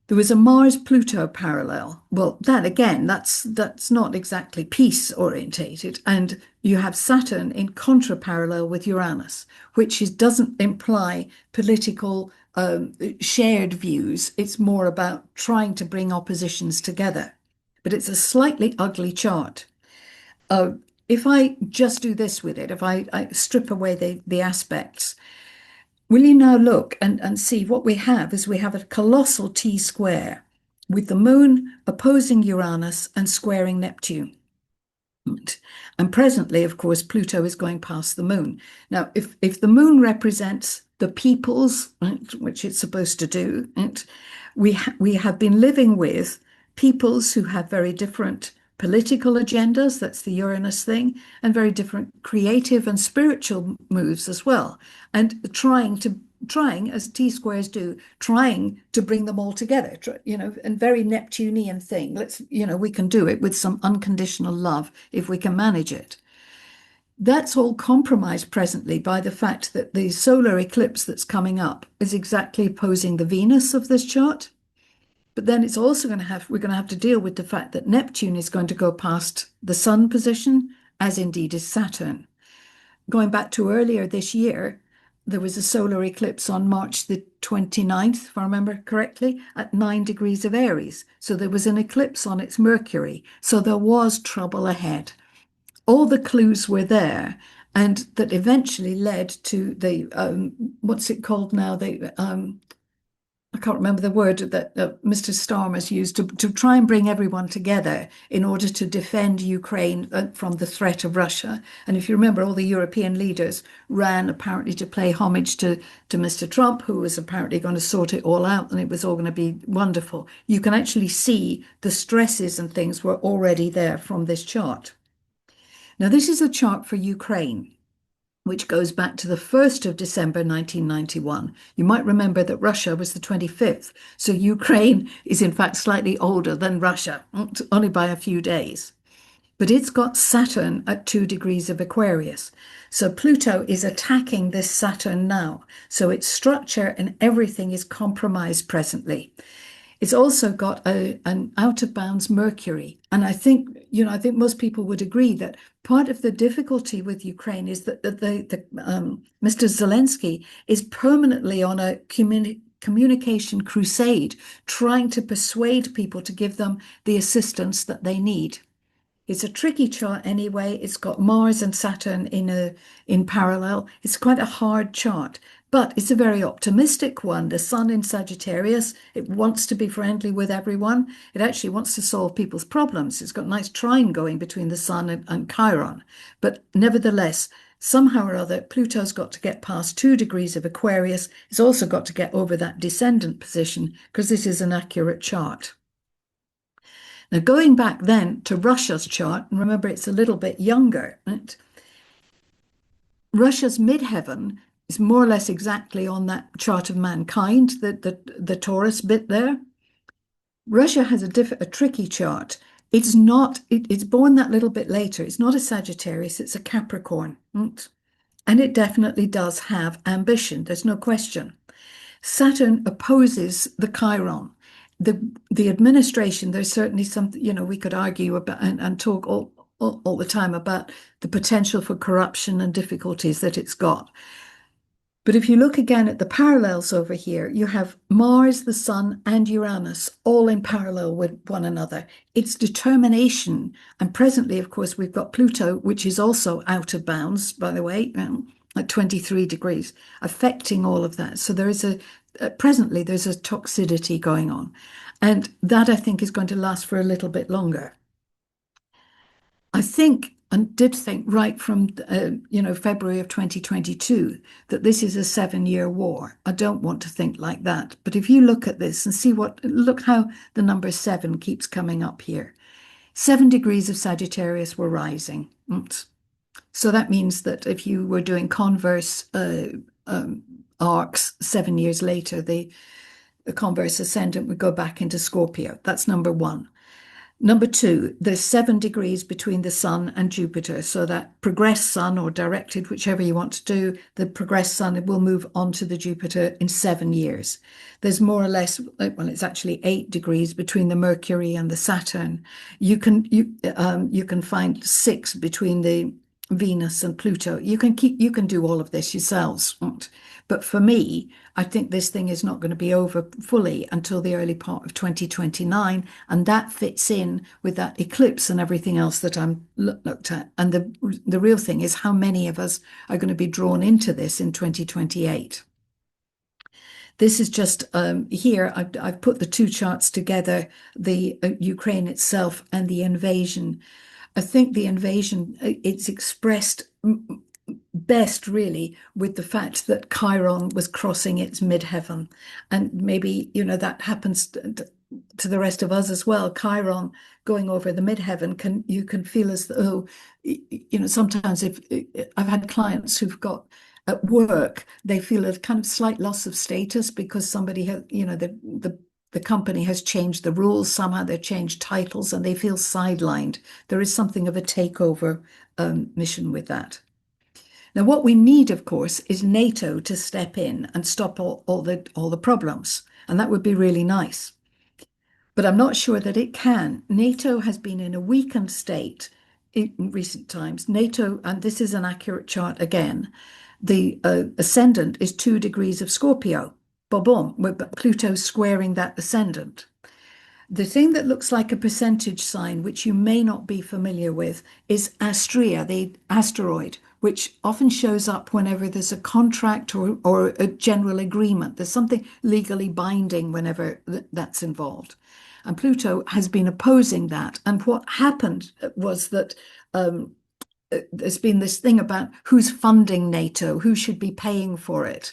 There was a Mars-Pluto parallel. Well, that again, that's not exactly peace-orientated. And you have Saturn in contra-parallel with Uranus, which doesn't imply political shared views. It's more about trying to bring oppositions together. But it's a slightly ugly chart. If I just do this with it, if I strip away the aspects, will you now look and see what we have is we have a colossal T-square with the moon opposing Uranus and squaring Neptune. And presently, of course, Pluto is going past the moon. Now, if the moon represents the peoples, right, which it's supposed to do, right, we have been living with peoples who have very different political agendas, that's the Uranus thing, and very different creative and spiritual moves as well, and trying, as T-squares do, trying to bring them all together, and very Neptunian thing. We can do it with some unconditional love if we can manage it. That's all compromised presently by the fact that the solar eclipse that's coming up is exactly opposing the Venus of this chart. But then it's also we're going to have to deal with the fact that Neptune is going to go past the Sun position, as indeed is Saturn. Going back to earlier this year, there was a solar eclipse on March the 29th, if I remember correctly, at 9 degrees of Aries. So there was an eclipse on its Mercury. So there was trouble ahead. All the clues were there, and that eventually led to the, what's it called now? I can't remember the word that Mr. Starmer's used to try and bring everyone together in order to defend Ukraine from the threat of Russia. And if you remember, all the European leaders ran apparently to pay homage to Mr. Trump, who was apparently going to sort it all out, and it was all going to be wonderful. You can actually see the stresses and things were already there from this chart. Now, this is a chart for Ukraine, which goes back to the 1st of December 1991. You might remember that Russia was the 25th, so Ukraine is in fact slightly older than Russia, only by a few days. But it's got Saturn at 2 degrees of Aquarius. So Pluto is attacking this Saturn now. So its structure and everything is compromised presently. It's also got an out of bounds Mercury. And I think most people would agree that part of the difficulty with Ukraine is that Mr. Zelensky is permanently on a communication crusade, trying to persuade people to give them the assistance that they need. It's a tricky chart anyway. It's got Mars and Saturn in parallel. It's quite a hard chart, but it's a very optimistic one. The Sun in Sagittarius, it wants to be friendly with everyone. It actually wants to solve people's problems. It's got a nice trine going between the Sun and Chiron. But nevertheless, somehow or other, Pluto's got to get past 2 degrees of Aquarius. It's also got to get over that descendant position because this is an accurate chart. Now, going back then to Russia's chart, and remember it's a little bit younger, right? Russia's midheaven is more or less exactly on that chart of mankind, the Taurus bit there. Russia has a tricky chart. It's born that little bit later. It's not a Sagittarius, it's a Capricorn. Right? And it definitely does have ambition, there's no question. Saturn opposes the Chiron. The administration, there's certainly something, we could argue about and talk all the time about the potential for corruption and difficulties that it's got. But if you look again at the parallels over here, you have Mars, the Sun, and Uranus all in parallel with one another. It's determination. And presently, of course, we've got Pluto, which is also out of bounds, by the way, at 23 degrees, affecting all of that. So there is presently, there's a toxicity going on. And that, I think, is going to last for a little bit longer. I think, and did think right from, February of 2022, that this is a 7-year war. I don't want to think like that. But if you look at this and look how the number 7 keeps coming up here. 7 degrees of Sagittarius were rising. So that means that if you were doing converse arcs 7 years later, the converse ascendant would go back into Scorpio. That's number 1. Number 2, there's 7 degrees between the Sun and Jupiter. So that progressed Sun, or directed, whichever you want to do, the progressed Sun will move on to the Jupiter in 7 years. There's more or less, well, it's actually 8 degrees between the Mercury and the Saturn. You can find 6 between the Venus and Pluto. You can do all of this yourselves. But for me, I think this thing is not going to be over fully until the early part of 2029. And that fits in with that eclipse and everything else that I'm looked at. And the real thing is how many of us are going to be drawn into this in 2028. This is just here, I've put the 2 charts together, the Ukraine itself and the invasion. I think the invasion, it's expressed best really with the fact that Chiron was crossing its midheaven. And maybe, that happens to the rest of us as well. Chiron going over the midheaven, you can feel as though, sometimes if I've had clients who've got at work, they feel a kind of slight loss of status because somebody has, the company has changed the rules. Somehow they've changed titles and they feel sidelined. There is something of a takeover mission with that. Now, what we need, of course, is NATO to step in and stop all the problems. And that would be really nice. But I'm not sure that it can. NATO has been in a weakened state in recent times. NATO, and this is an accurate chart again, the ascendant is 2 degrees of Scorpio. Boom, with Pluto squaring that ascendant. The thing that looks like a percentage sign, which you may not be familiar with, is Astrea, the asteroid, which often shows up whenever there's a contract or a general agreement. There's something legally binding whenever that's involved. And Pluto has been opposing that. And what happened was that there's been this thing about who's funding NATO, who should be paying for it.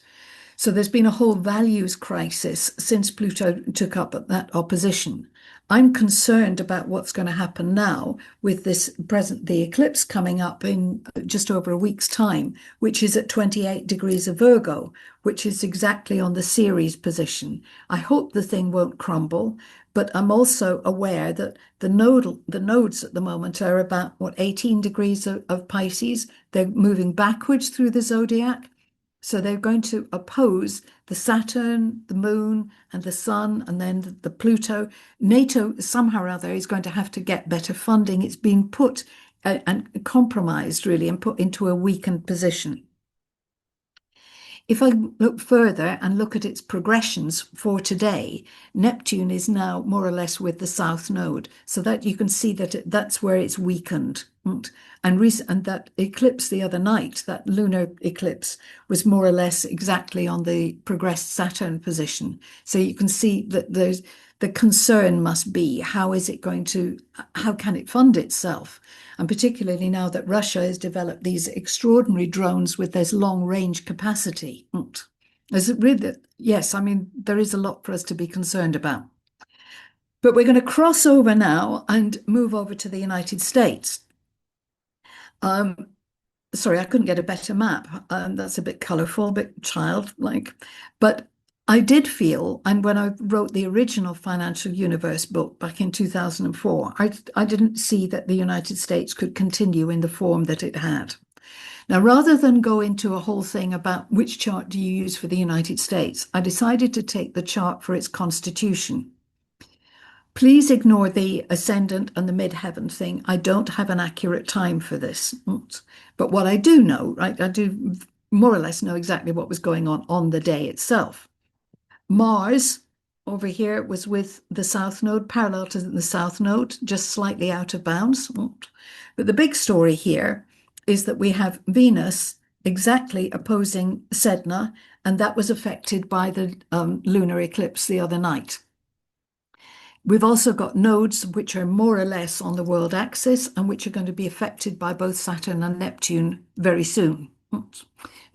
So there's been a whole values crisis since Pluto took up that opposition. I'm concerned about what's going to happen now with the eclipse coming up in just over a week's time, which is at 28 degrees of Virgo, which is exactly on the Ceres position. I hope the thing won't crumble, but I'm also aware that the nodes at the moment are about, 18 degrees of Pisces. They're moving backwards through the zodiac. So they're going to oppose the Saturn, the Moon, and the Sun, and then the Pluto. NATO, somehow or other, is going to have to get better funding. It's been put and compromised, really, and put into a weakened position. If I look further and look at its progressions for today, Neptune is now more or less with the South Node, so that you can see that that's where it's weakened. And that eclipse the other night, that lunar eclipse, was more or less exactly on the progressed Saturn position. So you can see that the concern must be, how can it fund itself? And particularly now that Russia has developed these extraordinary drones with this long range capacity. Yes, I mean, there is a lot for us to be concerned about. But we're going to cross over now and move over to the United States. Sorry, I couldn't get a better map. That's a bit colorful, a bit childlike. But I did feel, and when I wrote the original Financial Universe book back in 2004, I didn't see that the United States could continue in the form that it had. Now, rather than go into a whole thing about which chart do you use for the United States, I decided to take the chart for its constitution. Please ignore the ascendant and the midheaven thing. I don't have an accurate time for this. But what I do know, right, I do more or less know exactly what was going on the day itself. Mars over here was with the South Node, parallel to the South Node, just slightly out of bounds. But the big story here is that we have Venus exactly opposing Sedna, and that was affected by the lunar eclipse the other night. We've also got nodes which are more or less on the world axis and which are going to be affected by both Saturn and Neptune very soon.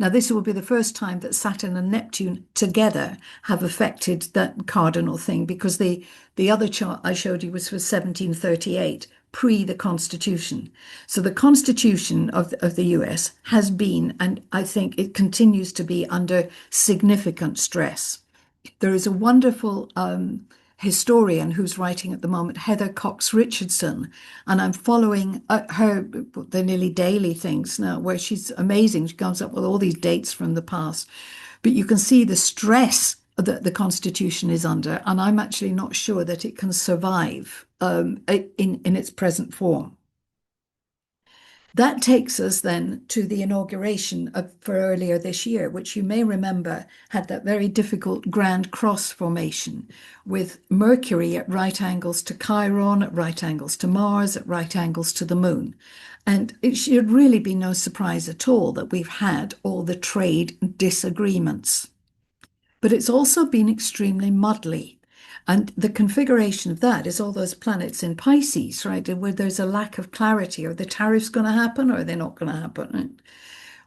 Now, this will be the first time that Saturn and Neptune together have affected that cardinal thing, because the other chart I showed you was for 1738, pre the Constitution. So the Constitution of the US has been, and I think it continues to be, under significant stress. There is a wonderful historian who's writing at the moment, Heather Cox Richardson, and I'm following the nearly daily things now, where she's amazing. She comes up with all these dates from the past, but you can see the stress that the Constitution is under, and I'm actually not sure that it can survive in its present form. That takes us then to the inauguration for earlier this year, which you may remember had that very difficult Grand Cross formation with Mercury at right angles to Chiron, at right angles to Mars, at right angles to the Moon. And it should really be no surprise at all that we've had all the trade disagreements. But it's also been extremely muddly. And the configuration of that is all those planets in Pisces, right? Where there's a lack of clarity. Are the tariffs going to happen or are they not going to happen? Right?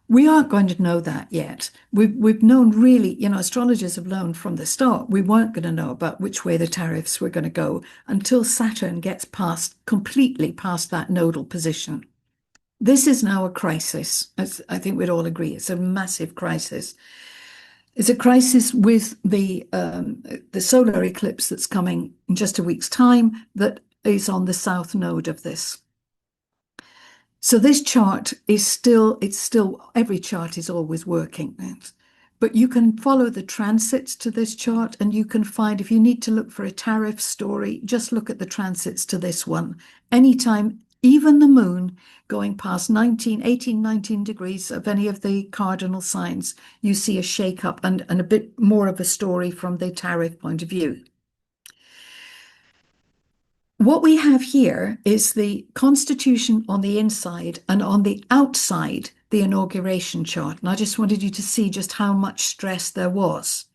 We aren't going to know that yet. We've known really, astrologers have known from the start we weren't going to know about which way the tariffs were going to go until Saturn gets completely past that nodal position. This is now a crisis, as I think we'd all agree. It's a massive crisis. It's a crisis with the solar eclipse that's coming in just a week's time that is on the south node of this. So this chart is still, every chart is always working. But you can follow the transits to this chart and you can find, if you need to look for a tariff story, just look at the transits to this one. Anytime, even the moon going past 18, 19 degrees of any of the cardinal signs, you see a shake-up and a bit more of a story from the tariff point of view. What we have here is the constitution on the inside and on the outside, the inauguration chart. And I just wanted you to see just how much stress there was.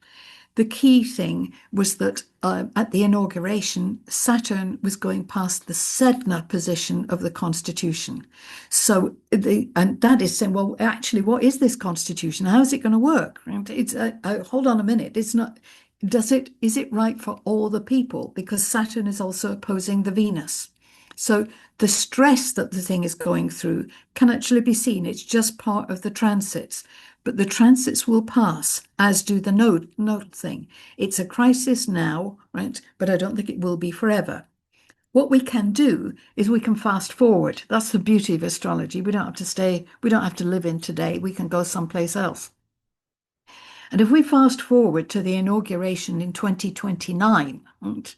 The key thing was that at the inauguration, Saturn was going past the Sedna position of the constitution. So, and that is saying, well, actually, what is this constitution? How is it going to work? It's hold on a minute. It's not. Is it right for all the people? Because Saturn is also opposing the Venus. So the stress that the thing is going through can actually be seen. It's just part of the transits. But the transits will pass, as do the node thing. It's a crisis now, right? But I don't think it will be forever. What we can do is we can fast forward. That's the beauty of astrology. We don't have to live in today. We can go someplace else. And if we fast forward to the inauguration in 2029, and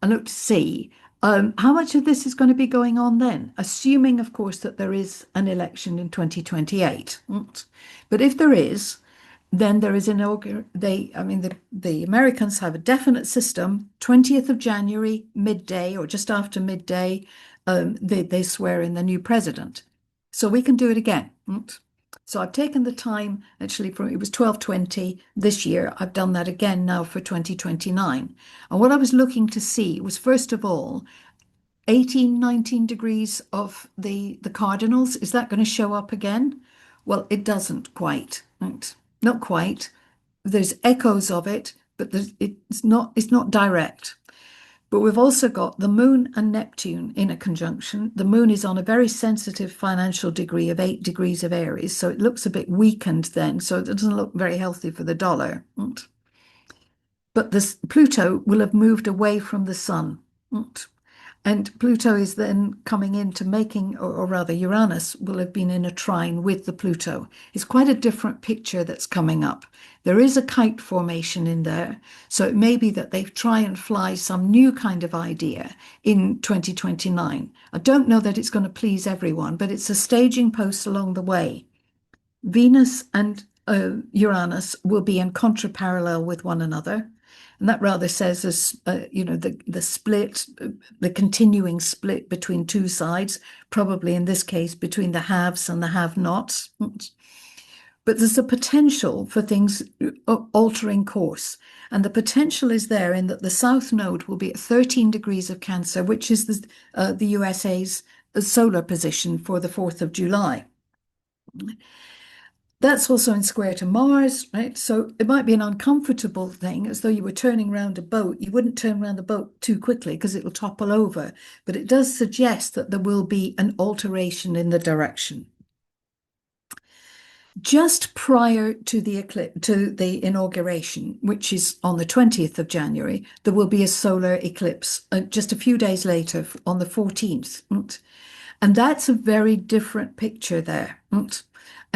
look to see how much of this is going to be going on then, assuming, of course, that there is an election in 2028. But if there is, then there is the Americans have a definite system. 20th of January, midday, or just after midday, they swear in the new president. So we can do it again. So I've taken the time, actually, it was 1220 this year. I've done that again now for 2029. And what I was looking to see was, first of all, 18, 19 degrees of the cardinals. Is that going to show up again? Well, it doesn't quite. Right? Not quite. There's echoes of it, but it's not direct. But we've also got the moon and Neptune in a conjunction. The moon is on a very sensitive financial degree of 8 degrees of Aries, so it looks a bit weakened then, so it doesn't look very healthy for the dollar. But this Pluto will have moved away from the sun. And Pluto is then coming into making, or rather Uranus will have been in a trine with the Pluto. It's quite a different picture that's coming up. There is a kite formation in there. So it may be that they try and fly some new kind of idea in 2029. I don't know that it's going to please everyone, but it's a staging post along the way. Venus and Uranus will be in contraparallel with one another. And that rather says, the split, the continuing split between two sides, probably in this case between the haves and the have-nots. But there's a potential for things altering course. And the potential is there in that the south node will be at 13 degrees of Cancer, which is the USA's solar position for the 4th of July. That's also in square to Mars, right? So it might be an uncomfortable thing, as though you were turning around a boat. You wouldn't turn around the boat too quickly because it will topple over. But it does suggest that there will be an alteration in the direction. Just prior to the eclipse, to the inauguration, which is on the 20th of January, there will be a solar eclipse just a few days later on the 14th. And that's a very different picture there.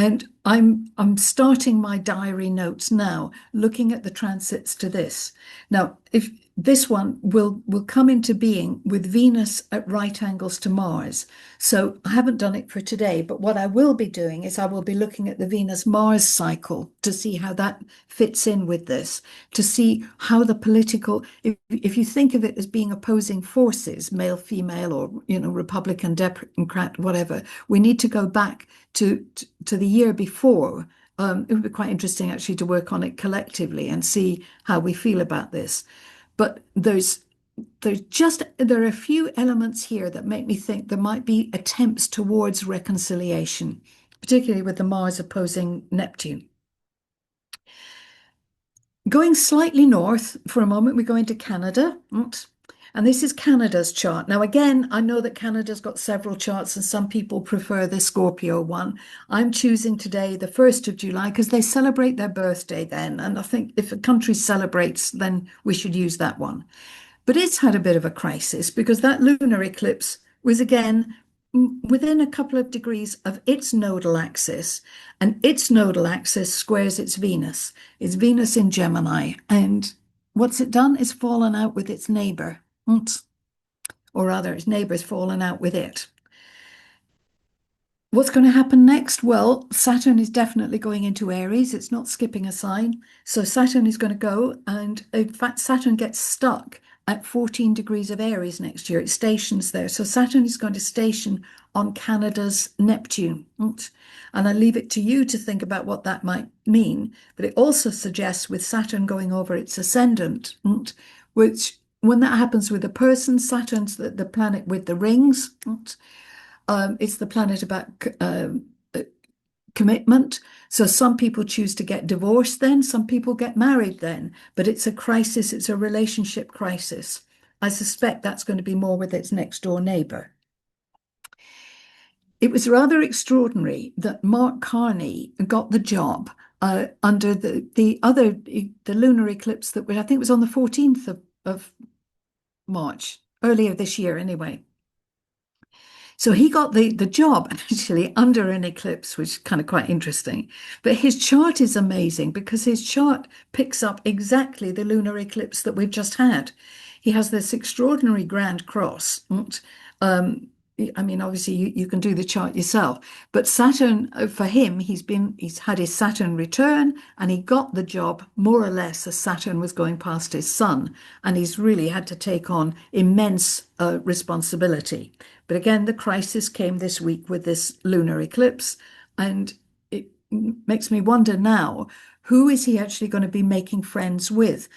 And I'm starting my diary notes now, looking at the transits to this. Now, if this one will come into being with Venus at right angles to Mars. So I haven't done it for today, but what I will be doing is I will be looking at the Venus-Mars cycle to see how that fits in with this, to see how the political, if you think of it as being opposing forces, male, female, or, Republican, Democrat, whatever, we need to go back to the year before. It would be quite interesting actually to work on it collectively and see how we feel about this. But there are a few elements here that make me think there might be attempts towards reconciliation, particularly with the Mars opposing Neptune. Going slightly north for a moment, we go into Canada. And this is Canada's chart. Now, again, I know that Canada's got several charts and some people prefer the Scorpio one. I'm choosing today the 1st of July because they celebrate their birthday then. And I think if a country celebrates, then we should use that one. But it's had a bit of a crisis because that lunar eclipse was again within a couple of degrees of its nodal axis, and its nodal axis squares its Venus. It's Venus in Gemini, and what's it done? It's fallen out with its neighbor, or rather, its neighbor's fallen out with it. What's going to happen next? Well, Saturn is definitely going into Aries. It's not skipping a sign. So Saturn is going to go, and in fact, Saturn gets stuck at 14 degrees of Aries next year. It stations there. So Saturn is going to station on Canada's Neptune. And I leave it to you to think about what that might mean. But it also suggests with Saturn going over its ascendant, which when that happens with a person, Saturn's the planet with the rings. It's the planet about commitment. So some people choose to get divorced then, some people get married then, but it's a crisis, it's a relationship crisis. I suspect that's going to be more with its next door neighbor. It was rather extraordinary that Mark Carney got the job under the lunar eclipse that I think was on the 14th of March, earlier this year anyway. So he got the job actually under an eclipse, which is kind of quite interesting. But his chart is amazing because his chart picks up exactly the lunar eclipse that we've just had. He has this extraordinary grand cross. I mean, obviously you can do the chart yourself, but Saturn, for him, he's had his Saturn return and he got the job more or less as Saturn was going past his sun, and he's really had to take on immense responsibility. But again, the crisis came this week with this lunar eclipse, and it makes me wonder now, who is he actually going to be making friends with?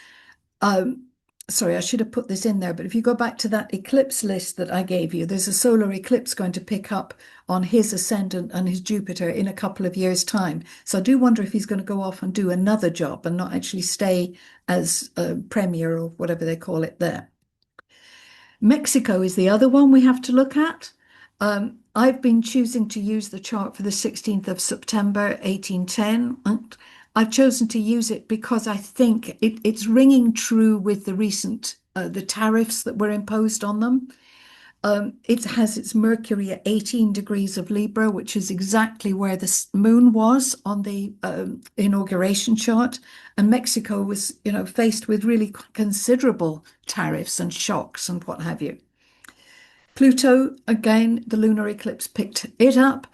Sorry, I should have put this in there, but if you go back to that eclipse list that I gave you, there's a solar eclipse going to pick up on his ascendant and his Jupiter in a couple of years' time. So I do wonder if he's going to go off and do another job and not actually stay as a premier or whatever they call it there. Mexico is the other one we have to look at. I've been choosing to use the chart for the 16th of September, 1810. I've chosen to use it because I think it's ringing true with the recent the tariffs that were imposed on them. It has its Mercury at 18 degrees of Libra, which is exactly where the moon was on the inauguration chart. And Mexico was, faced with really considerable tariffs and shocks and what have you. Pluto, again, the lunar eclipse picked it up.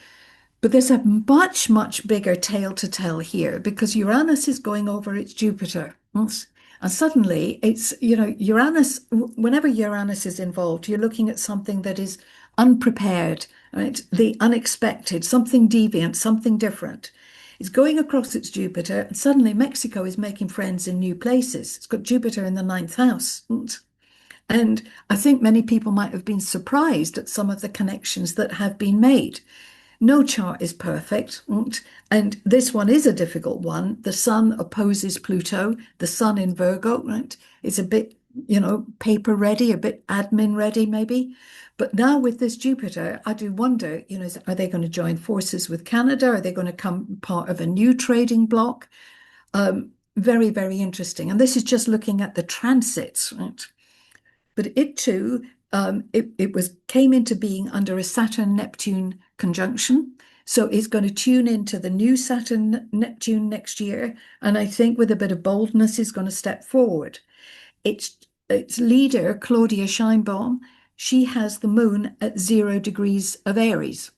But there's a much, much bigger tale to tell here because Uranus is going over its Jupiter. And suddenly it's, Uranus, whenever Uranus is involved, you're looking at something that is unprepared, right? The unexpected, something deviant, something different. It's going across its Jupiter, and suddenly Mexico is making friends in new places. It's got Jupiter in the 9th house. And I think many people might have been surprised at some of the connections that have been made. No chart is perfect, and this one is a difficult one. The Sun opposes Pluto, the Sun in Virgo, right? It's a bit, paper ready, a bit admin ready maybe. But now with this Jupiter, I do wonder, are they going to join forces with Canada? Are they going to become part of a new trading bloc? Very, very interesting. And this is just looking at the transits, right? But it too, it came into being under a Saturn Neptune conjunction. So it's going to tune into the new Saturn Neptune next year. And I think with a bit of boldness, is going to step forward. Its leader, Claudia Sheinbaum, she has the moon at 0 degrees of Aries.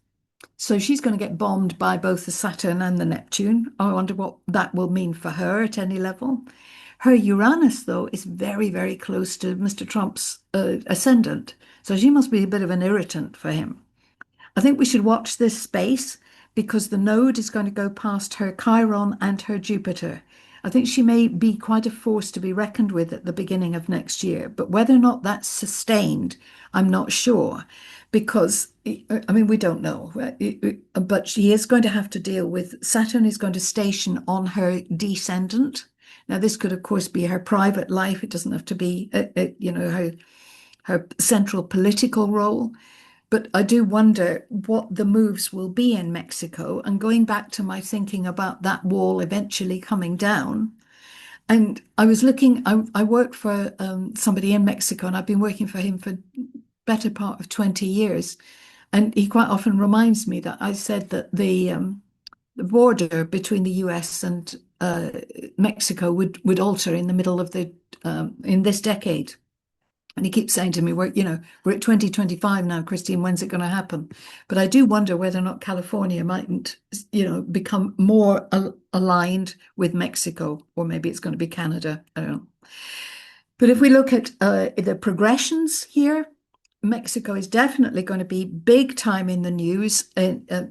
So she's going to get bombed by both the Saturn and the Neptune. I wonder what that will mean for her at any level. Her Uranus, though, is very, very close to Mr. Trump's ascendant. So she must be a bit of an irritant for him. I think we should watch this space because the node is going to go past her Chiron and her Jupiter. I think she may be quite a force to be reckoned with at the beginning of next year. But whether or not that's sustained, I'm not sure, because, I mean, we don't know. But she is going to have to deal with Saturn is going to station on her descendant. Now, this could, of course, be her private life. It doesn't have to be, her central political role. But I do wonder what the moves will be in Mexico. And going back to my thinking about that wall eventually coming down. And I was looking, I work for somebody in Mexico, and I've been working for him for better part of 20 years. And he quite often reminds me that I said that the border between the US and Mexico would alter in the middle of in this decade. And he keeps saying to me, we're at 2025 now, Christine, when's it going to happen? But I do wonder whether or not California mightn't, become more aligned with Mexico, or maybe it's going to be Canada. I don't know. But if we look at the progressions here, Mexico is definitely going to be big time in the news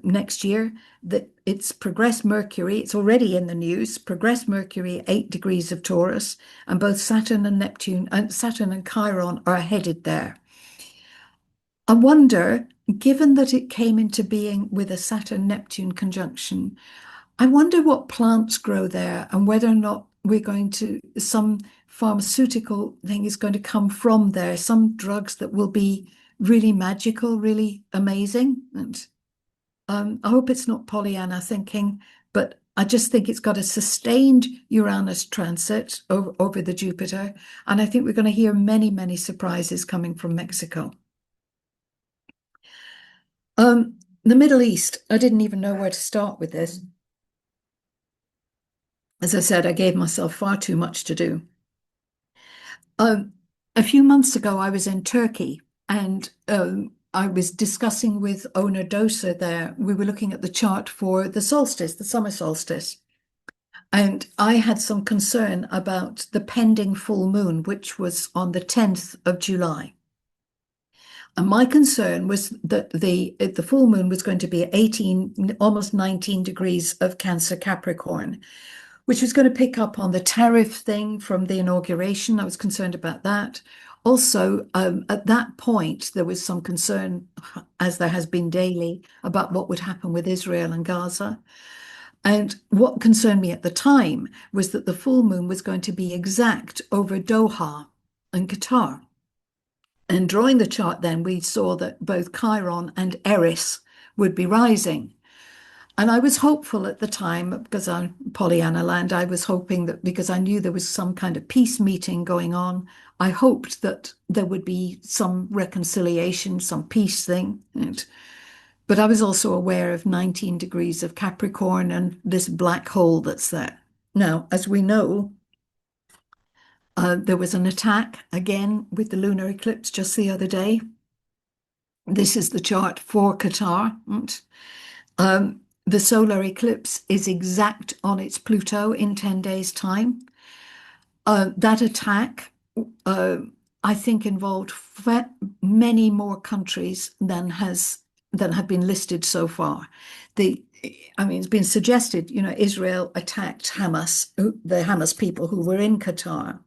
next year. That it's progressed Mercury. It's already in the news. Progressed Mercury, 8 degrees of Taurus, and both Saturn and Neptune, and Saturn and Chiron are headed there. I wonder, given that it came into being with a Saturn-Neptune conjunction, I wonder what plants grow there, and whether or not we're going to, some pharmaceutical thing is going to come from there, some drugs that will be really magical, really amazing. And I hope it's not Pollyanna thinking, but I just think it's got a sustained Uranus transit over the Jupiter. And I think we're going to hear many, many surprises coming from Mexico. The Middle East, I didn't even know where to start with this. As I said, I gave myself far too much to do. A few months ago, I was in Turkey, and I was discussing with owner Dosa there. We were looking at the chart for the solstice, the summer solstice. And I had some concern about the pending full moon, which was on the 10th of July. And my concern was that the full moon was going to be 18, almost 19 degrees of Cancer Capricorn, which was going to pick up on the tariff thing from the inauguration. I was concerned about that. Also, at that point, there was some concern, as there has been daily, about what would happen with Israel and Gaza. And what concerned me at the time was that the full moon was going to be exact over Doha and Qatar. And drawing the chart then, we saw that both Chiron and Eris would be rising. And I was hopeful at the time, because I'm Pollyanna land, I was hoping that because I knew there was some kind of peace meeting going on, I hoped that there would be some reconciliation, some peace thing. But I was also aware of 19 degrees of Capricorn and this black hole that's there. Now, as we know, there was an attack again with the lunar eclipse just the other day. This is the chart for Qatar. The solar eclipse is exact on its Pluto in 10 days' time. That attack, I think, involved many more countries than have been listed so far. It's been suggested, Israel attacked Hamas, the Hamas people who were in Qatar.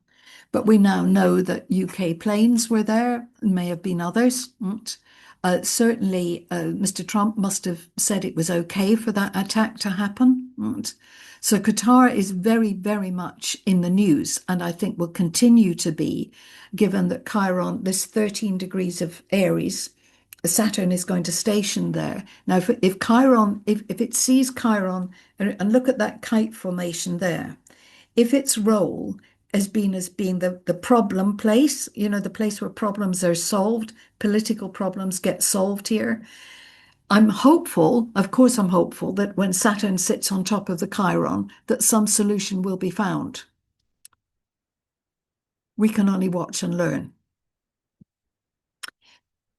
But we now know that UK planes were there, may have been others. Certainly, Mr. Trump must have said it was okay for that attack to happen. So Qatar is very, very much in the news, and I think will continue to be, given that Chiron, this 13 degrees of Aries, Saturn is going to station there. Now, if Chiron, if it sees Chiron, and look at that kite formation there, if its role as being the problem place, the place where problems are solved, political problems get solved here. I'm hopeful, of course I'm hopeful, that when Saturn sits on top of the Chiron, that some solution will be found. We can only watch and learn.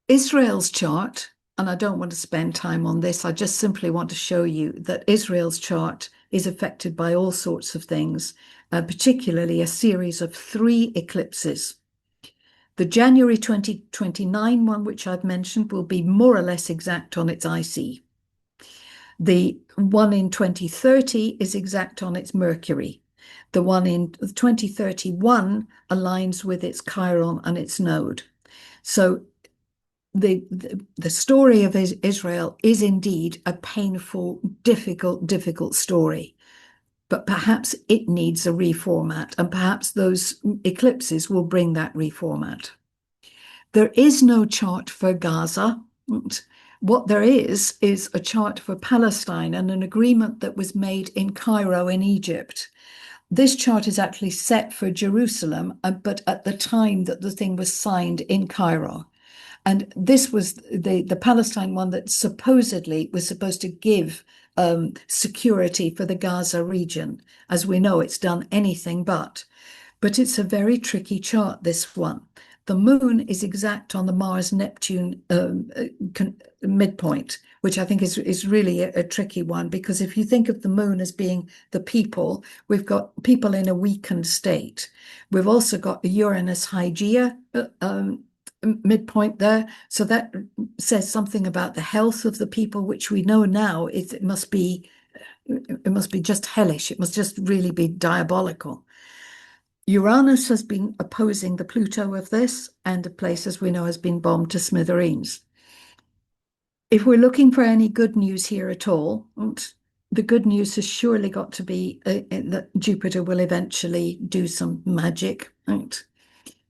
Israel's chart, and I don't want to spend time on this, I just simply want to show you that Israel's chart is affected by all sorts of things, particularly a series of 3 eclipses. The January 2029 one, which I've mentioned, will be more or less exact on its IC. The one in 2030 is exact on its Mercury. The one in 2031 aligns with its Chiron and its node. So the story of Israel is indeed a painful, difficult story. But perhaps it needs a reformat, and perhaps those eclipses will bring that reformat. There is no chart for Gaza. What there is a chart for Palestine and an agreement that was made in Cairo in Egypt. This chart is actually set for Jerusalem, but at the time that the thing was signed in Cairo. And this was the Palestine one that supposedly was supposed to give security for the Gaza region. As we know, it's done anything but. But it's a very tricky chart, this one. The moon is exact on the Mars-Neptune midpoint, which I think is really a tricky one, because if you think of the moon as being the people, we've got people in a weakened state. We've also got the Uranus Hygeia midpoint there. So that says something about the health of the people, which we know now it must be just hellish. It must just really be diabolical. Uranus has been opposing the Pluto of this, and the place, as we know, has been bombed to smithereens. If we're looking for any good news here at all, the good news has surely got to be that Jupiter will eventually do some magic.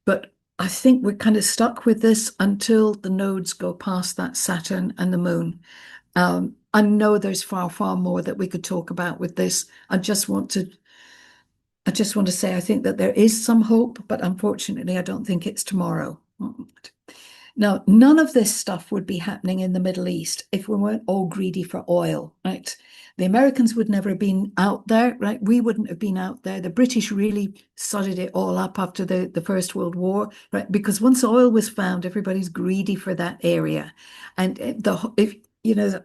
But I think we're kind of stuck with this until the nodes go past that Saturn and the moon. I know there's far more that we could talk about with this. I just want to say I think that there is some hope, but unfortunately, I don't think it's tomorrow. Now, none of this stuff would be happening in the Middle East if we weren't all greedy for oil, right? The Americans would never have been out there, right? We wouldn't have been out there. The British really sodded it all up after the First World War, right? Because once oil was found, everybody's greedy for that area. And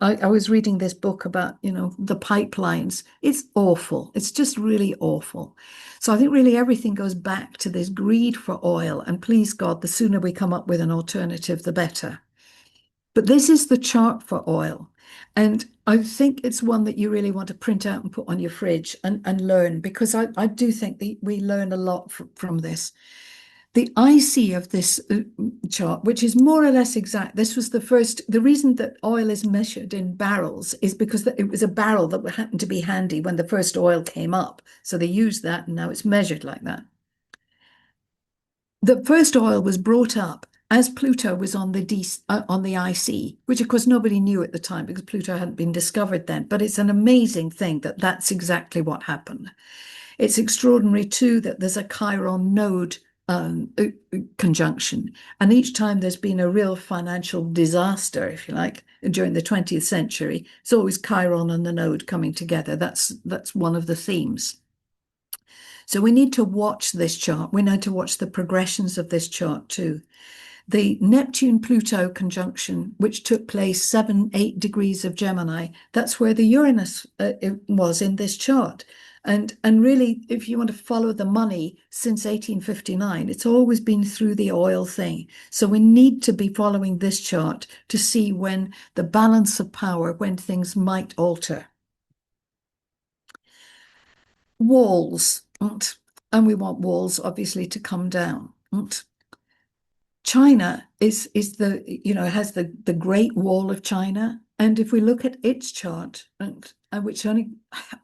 I was reading this book about, the pipelines. It's awful. It's just really awful. So I think really everything goes back to this greed for oil. And please God, the sooner we come up with an alternative, the better. But this is the chart for oil. And I think it's one that you really want to print out and put on your fridge and learn, because I do think that we learn a lot from this. The IC of this chart, which is more or less exact, this was the reason that oil is measured in barrels is because it was a barrel that happened to be handy when the first oil came up. So they used that, and now it's measured like that. The first oil was brought up as Pluto was on the IC, which of course nobody knew at the time because Pluto hadn't been discovered then. But it's an amazing thing that that's exactly what happened. It's extraordinary too that there's a Chiron node conjunction. And each time there's been a real financial disaster, if you like, during the 20th century, it's always Chiron and the node coming together. That's one of the themes. So we need to watch this chart. We need to watch the progressions of this chart too. The Neptune-Pluto conjunction, which took place 7-8 degrees of Gemini, that's where the Uranus was in this chart. And really, if you want to follow the money since 1859, it's always been through the oil thing. So we need to be following this chart to see when the balance of power, when things might alter. Walls, and we want walls obviously to come down. China has the Great Wall of China. And if we look at its chart, which only,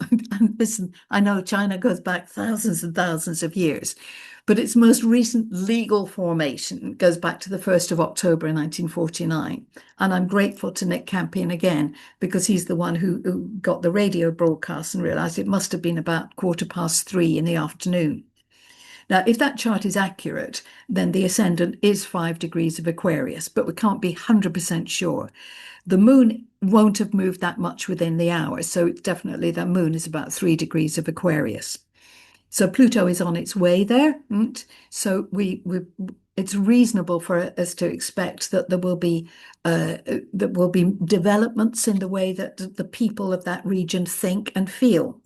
and listen, I know China goes back thousands and thousands of years, but its most recent legal formation goes back to the 1st of October 1949. And I'm grateful to Nick Campion again, because he's the one who got the radio broadcast and realized it must have been about 3:15 in the afternoon. Now, if that chart is accurate, then the ascendant is 5 degrees of Aquarius, but we can't be 100% sure. The moon won't have moved that much within the hour, so it's definitely the moon is about 3 degrees of Aquarius. So Pluto is on its way there. So it's reasonable for us to expect that there will be developments in the way that the people of that region think and feel.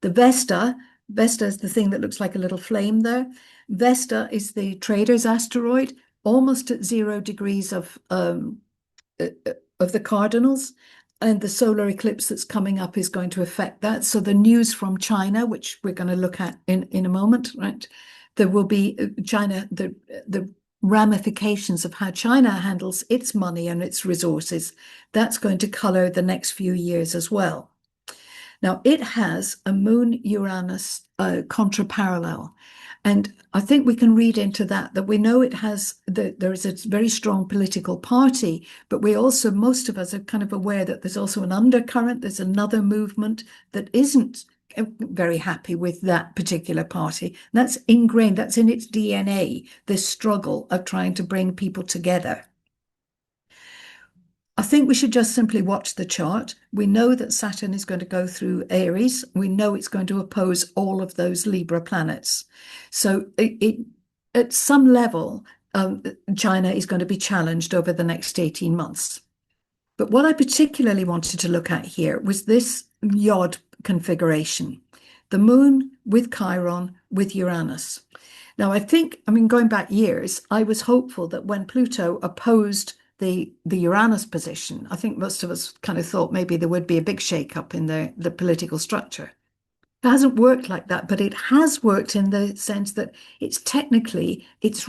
The Vesta is the thing that looks like a little flame there. Vesta is the trader's asteroid, almost at 0 degrees of the cardinals. and the solar eclipse that's coming up is going to affect that. So the news from China, which we're going to look at in a moment, right? There will be China, the ramifications of how China handles its money and its resources. That's going to color the next few years as well. Now, it has a Moon-Uranus contraparallel. And I think we can read into that we know it has, there is a very strong political party, but we also, most of us are kind of aware that there's also an undercurrent, there's another movement that isn't very happy with that particular party. That's ingrained, that's in its DNA, this struggle of trying to bring people together. I think we should just simply watch the chart. We know that Saturn is going to go through Aries. We know it's going to oppose all of those Libra planets. So at some level, China is going to be challenged over the next 18 months. But what I particularly wanted to look at here was this Yod configuration, the Moon with Chiron with Uranus. Now, I mean, going back years, I was hopeful that when Pluto opposed the Uranus position, I think most of us kind of thought maybe there would be a big shake-up in the political structure. It hasn't worked like that, but it has worked in the sense that it's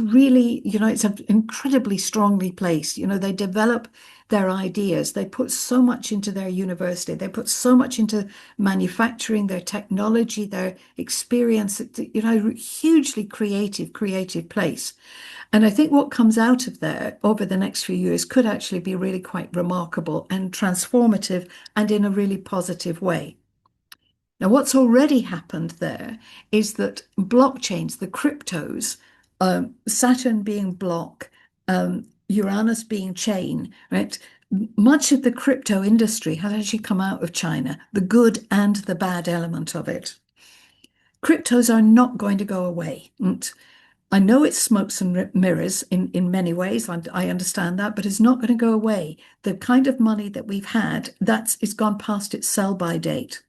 really, it's incredibly strongly placed. They develop their ideas. They put so much into their university. They put so much into manufacturing, their technology, their experience, hugely creative place. And I think what comes out of there over the next few years could actually be really quite remarkable and transformative and in a really positive way. Now, what's already happened there is that blockchains, the cryptos, Saturn being block, Uranus being chain, right? Much of the crypto industry has actually come out of China, the good and the bad element of it. Cryptos are not going to go away. I know it's smokes and mirrors in many ways. I understand that, but it's not going to go away. The kind of money that we've had, it's gone past its sell-by date.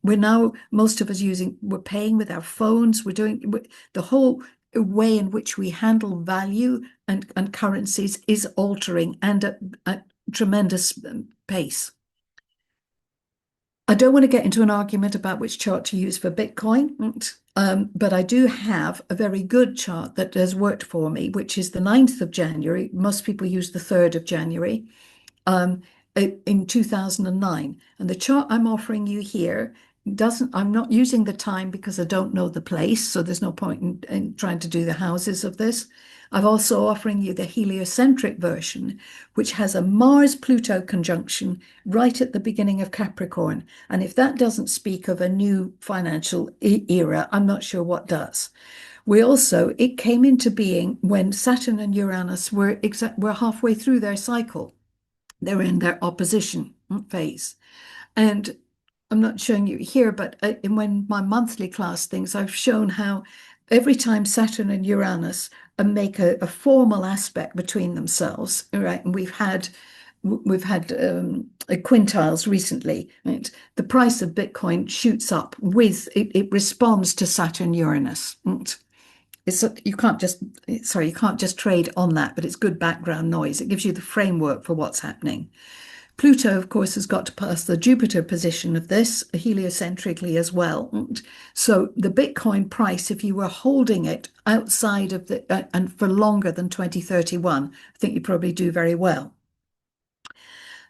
We're now, most of us we're paying with our phones. We're doing the whole way in which we handle value and currencies is altering and at tremendous pace. I don't want to get into an argument about which chart to use for Bitcoin, but I do have a very good chart that has worked for me, which is the 9th of January. Most people use the 3rd of January in 2009. And the chart I'm offering you here I'm not using the time because I don't know the place, so there's no point in trying to do the houses of this. I'm also offering you the heliocentric version, which has a Mars-Pluto conjunction right at the beginning of Capricorn. And if that doesn't speak of a new financial era, I'm not sure what does. It came into being when Saturn and Uranus were halfway through their cycle. They're in their opposition phase. And I'm not showing you here, but in my monthly class things, I've shown how every time Saturn and Uranus make a formal aspect between themselves, right? And we've had quintiles recently, right? The price of Bitcoin shoots up it responds to Saturn Uranus. Right? You can't just trade on that, but it's good background noise. It gives you the framework for what's happening. Pluto, of course, has got to pass the Jupiter position of this heliocentrically as well. So the Bitcoin price, if you were holding it outside of and for longer than 2031, I think you probably do very well.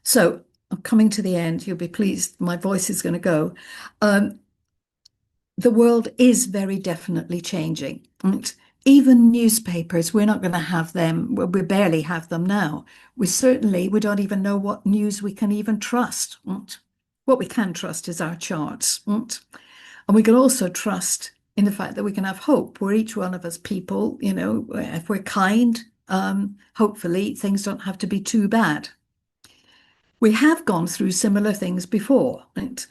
So I'm coming to the end. You'll be pleased. My voice is going to go. The world is very definitely changing. Even newspapers, we're not going to have them. We barely have them now. We don't even know what news we can even trust. What we can trust is our charts. And we can also trust in the fact that we can have hope. We're each one of us people, if we're kind, hopefully things don't have to be too bad. We have gone through similar things before, right?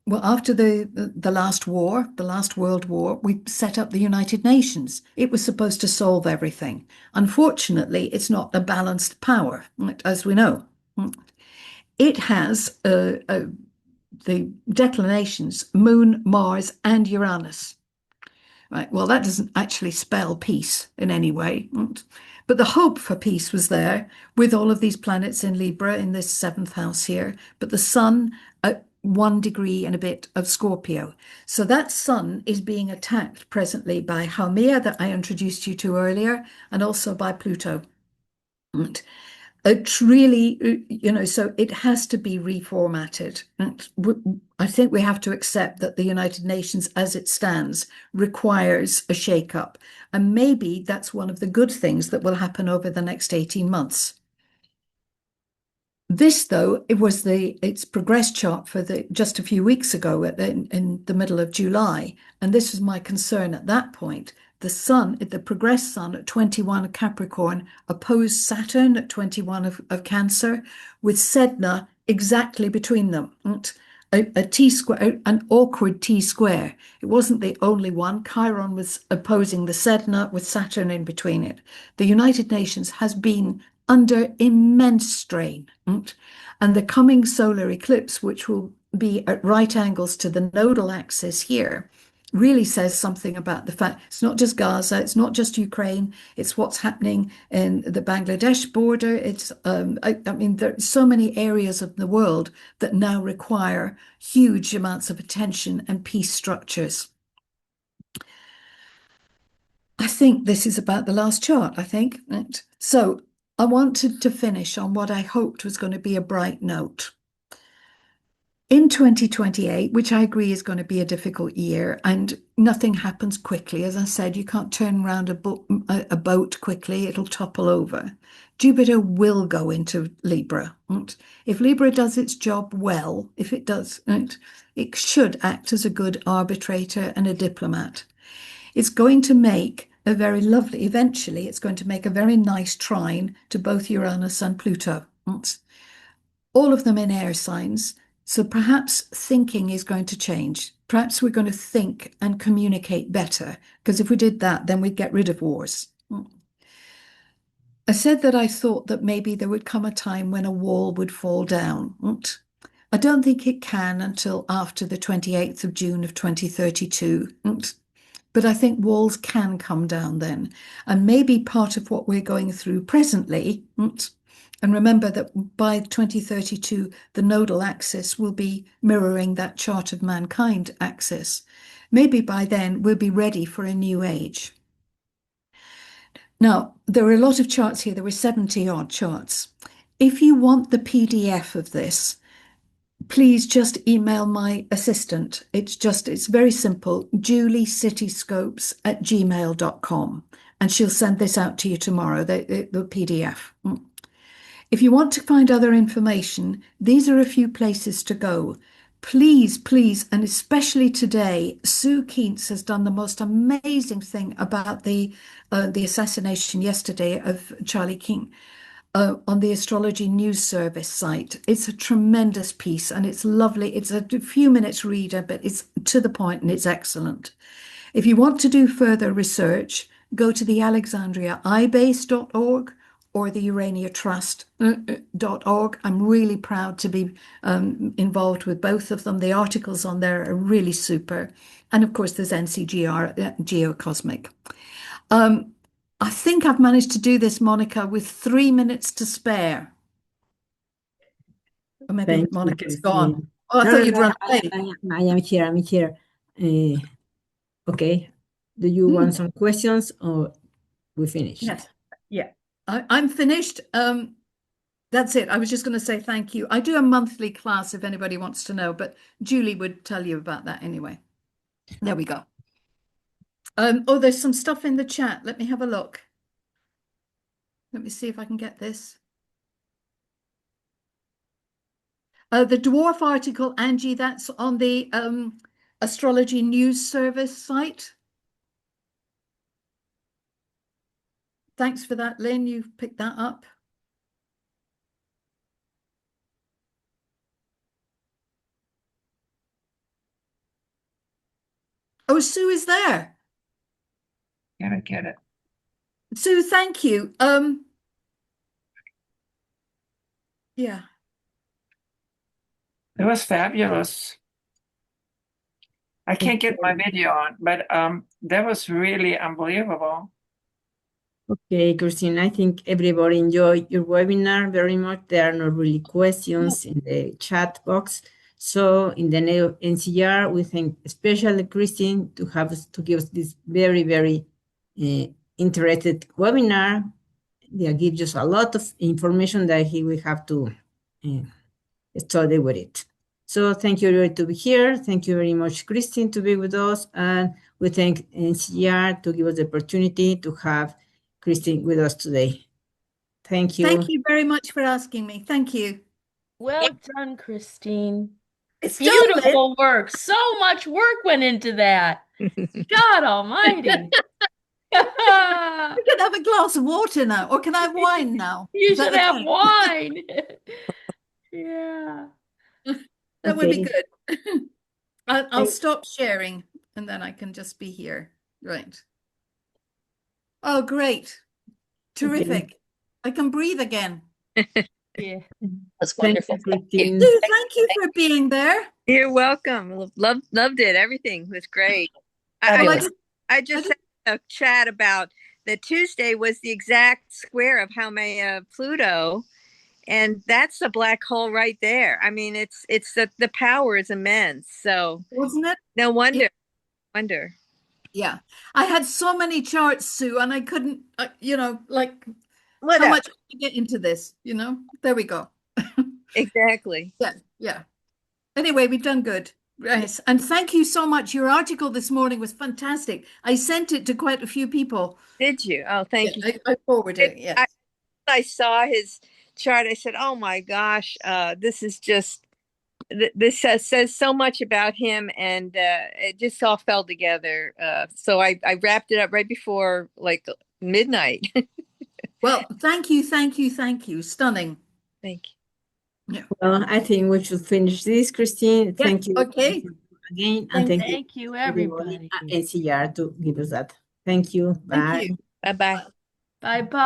Well, after the last war, the last World War, we set up the United Nations. It was supposed to solve everything. Unfortunately, it's not a balanced power, as we know. It has the declinations, Moon, Mars, and Uranus. Right. Well, that doesn't actually spell peace in any way. But the hope for peace was there with all of these planets in Libra in this seventh house here, but the sun at 1 degree and a bit of Scorpio. So that sun is being attacked presently by Haumea that I introduced you to earlier, and also by Pluto. And it's really, so it has to be reformatted. And I think we have to accept that the United Nations, as it stands, requires a shake-up. And maybe that's one of the good things that will happen over the next 18 months. This, though, its progress chart for just a few weeks ago in the middle of July. And this was my concern at that point. The progressed sun at 21 of Capricorn opposed Saturn at 21 of Cancer, with Sedna exactly between them. A T-square, an awkward T-square. It wasn't the only one. Chiron was opposing the Sedna with Saturn in between it. The United Nations has been under immense strain. And the coming solar eclipse, which will be at right angles to the nodal axis here, really says something about the fact it's not just Gaza, it's not just Ukraine, it's what's happening in the Bangladesh border. It's, I mean, there are so many areas of the world that now require huge amounts of attention and peace structures. I think this is about the last chart, I think. So I wanted to finish on what I hoped was going to be a bright note. In 2028, which I agree is going to be a difficult year, and nothing happens quickly. As I said, you can't turn around a boat quickly, it'll topple over. Jupiter will go into Libra. If Libra does its job well, if it does, it should act as a good arbitrator and a diplomat. It's going to make eventually, it's going to make a very nice trine to both Uranus and Pluto. All of them in air signs. So perhaps thinking is going to change. Perhaps we're going to think and communicate better, because if we did that, then we'd get rid of wars. I said that I thought that maybe there would come a time when a wall would fall down. I don't think it can until after the 28th of June of 2032. But I think walls can come down then. And maybe part of what we're going through presently, and remember that by 2032, the nodal axis will be mirroring that chart of mankind axis. Maybe by then we'll be ready for a new age. Now, there are a lot of charts here. There were 70 odd charts. If you want the PDF of this, please just email my assistant. It's very simple, juliecityscopes@gmail.com. And she'll send this out to you tomorrow, the PDF. If you want to find other information, these are a few places to go. Please, please, and especially today, Sue Keents has done the most amazing thing about the assassination yesterday of Charlie King on the Astrology News Service site. It's a tremendous piece and it's lovely. It's a few minutes reader, but it's to the point and it's excellent. If you want to do further research, go to the alexandriaibase.org or the uraniatrust.org. I'm really proud to be involved with both of them. The articles on there are really super. And of course, there's NCGR, Geocosmic. I think I've managed to do this, Monica, with 3 minutes to spare. Or maybe Thank you, Monica's Christine. gone. Oh, I thought you'd run away. I am here. I'm here. Okay. Do you want some questions or we finished? Yes. Yeah. I'm finished. That's it. I was just going to say thank you. I do a monthly class if anybody wants to know, but Julie would tell you about that anyway. There we go. Oh, there's some stuff in the chat. Let me have a look. Let me see if I can get this. The Dwarf article, Angie, that's on the Astrology News Service site. Thanks for that, Lynn. You've picked that up. Oh, Sue is there. Gotta get it. Sue, thank you. Yeah. It was fabulous. I can't get my video on, but that was really unbelievable. Okay, Christine, I think everybody enjoyed your webinar very much. There are no really questions in the chat box. So in the NCGR, we thank especially Christine to give us this very, very interested webinar. They give us a lot of information that he will have to study with it. So thank you everybody to be here. Thank you very much, Christine, to be with us. And we thank NCGR to give us the opportunity to have Christine with us today. Thank you. Thank you very much for asking me. Thank you. Well done, Christine. It's done, Liz. Beautiful work. So much work went into that. God almighty. We can have a glass of water now, or can I have wine now? You Is that should have okay? wine. Yeah. That would be Okay. good. I'll Thank- stop sharing and then I can just be here. Right. Oh, great. Terrific. I can breathe again. Yeah. That's Thank wonderful. you, Christine. Sue, thank you for being there. You're welcome. Loved it. Everything was great. Fabulous. I just sent a chat about that Tuesday was the exact square of Haumea Pluto, and that's a black hole right there. I mean, it's the power is immense. So Wasn't it? no wonder. Yeah. Wonder. Yeah. I had so many charts, Sue, and I couldn't, like What how up? much to get into this, There we go. Exactly. Yeah. Anyway, we've done good. Right. And thank you so much. Your article this morning was fantastic. I sent it to quite a few people. Did you? Oh, thank you. I forwarded it. Yeah. I saw his chart. I said, "Oh my gosh, this is just this says so much about him," and it just all fell together. So I wrapped it up right before like midnight. Well, thank you. Stunning. Thank you. Yeah. Well, I think we should finish this, Christine. Yeah, Thank you okay. again, and thank you Thank you, everybody. at NCR to give us that. Thank you. Bye. Thank you. Bye bye. Bye bye.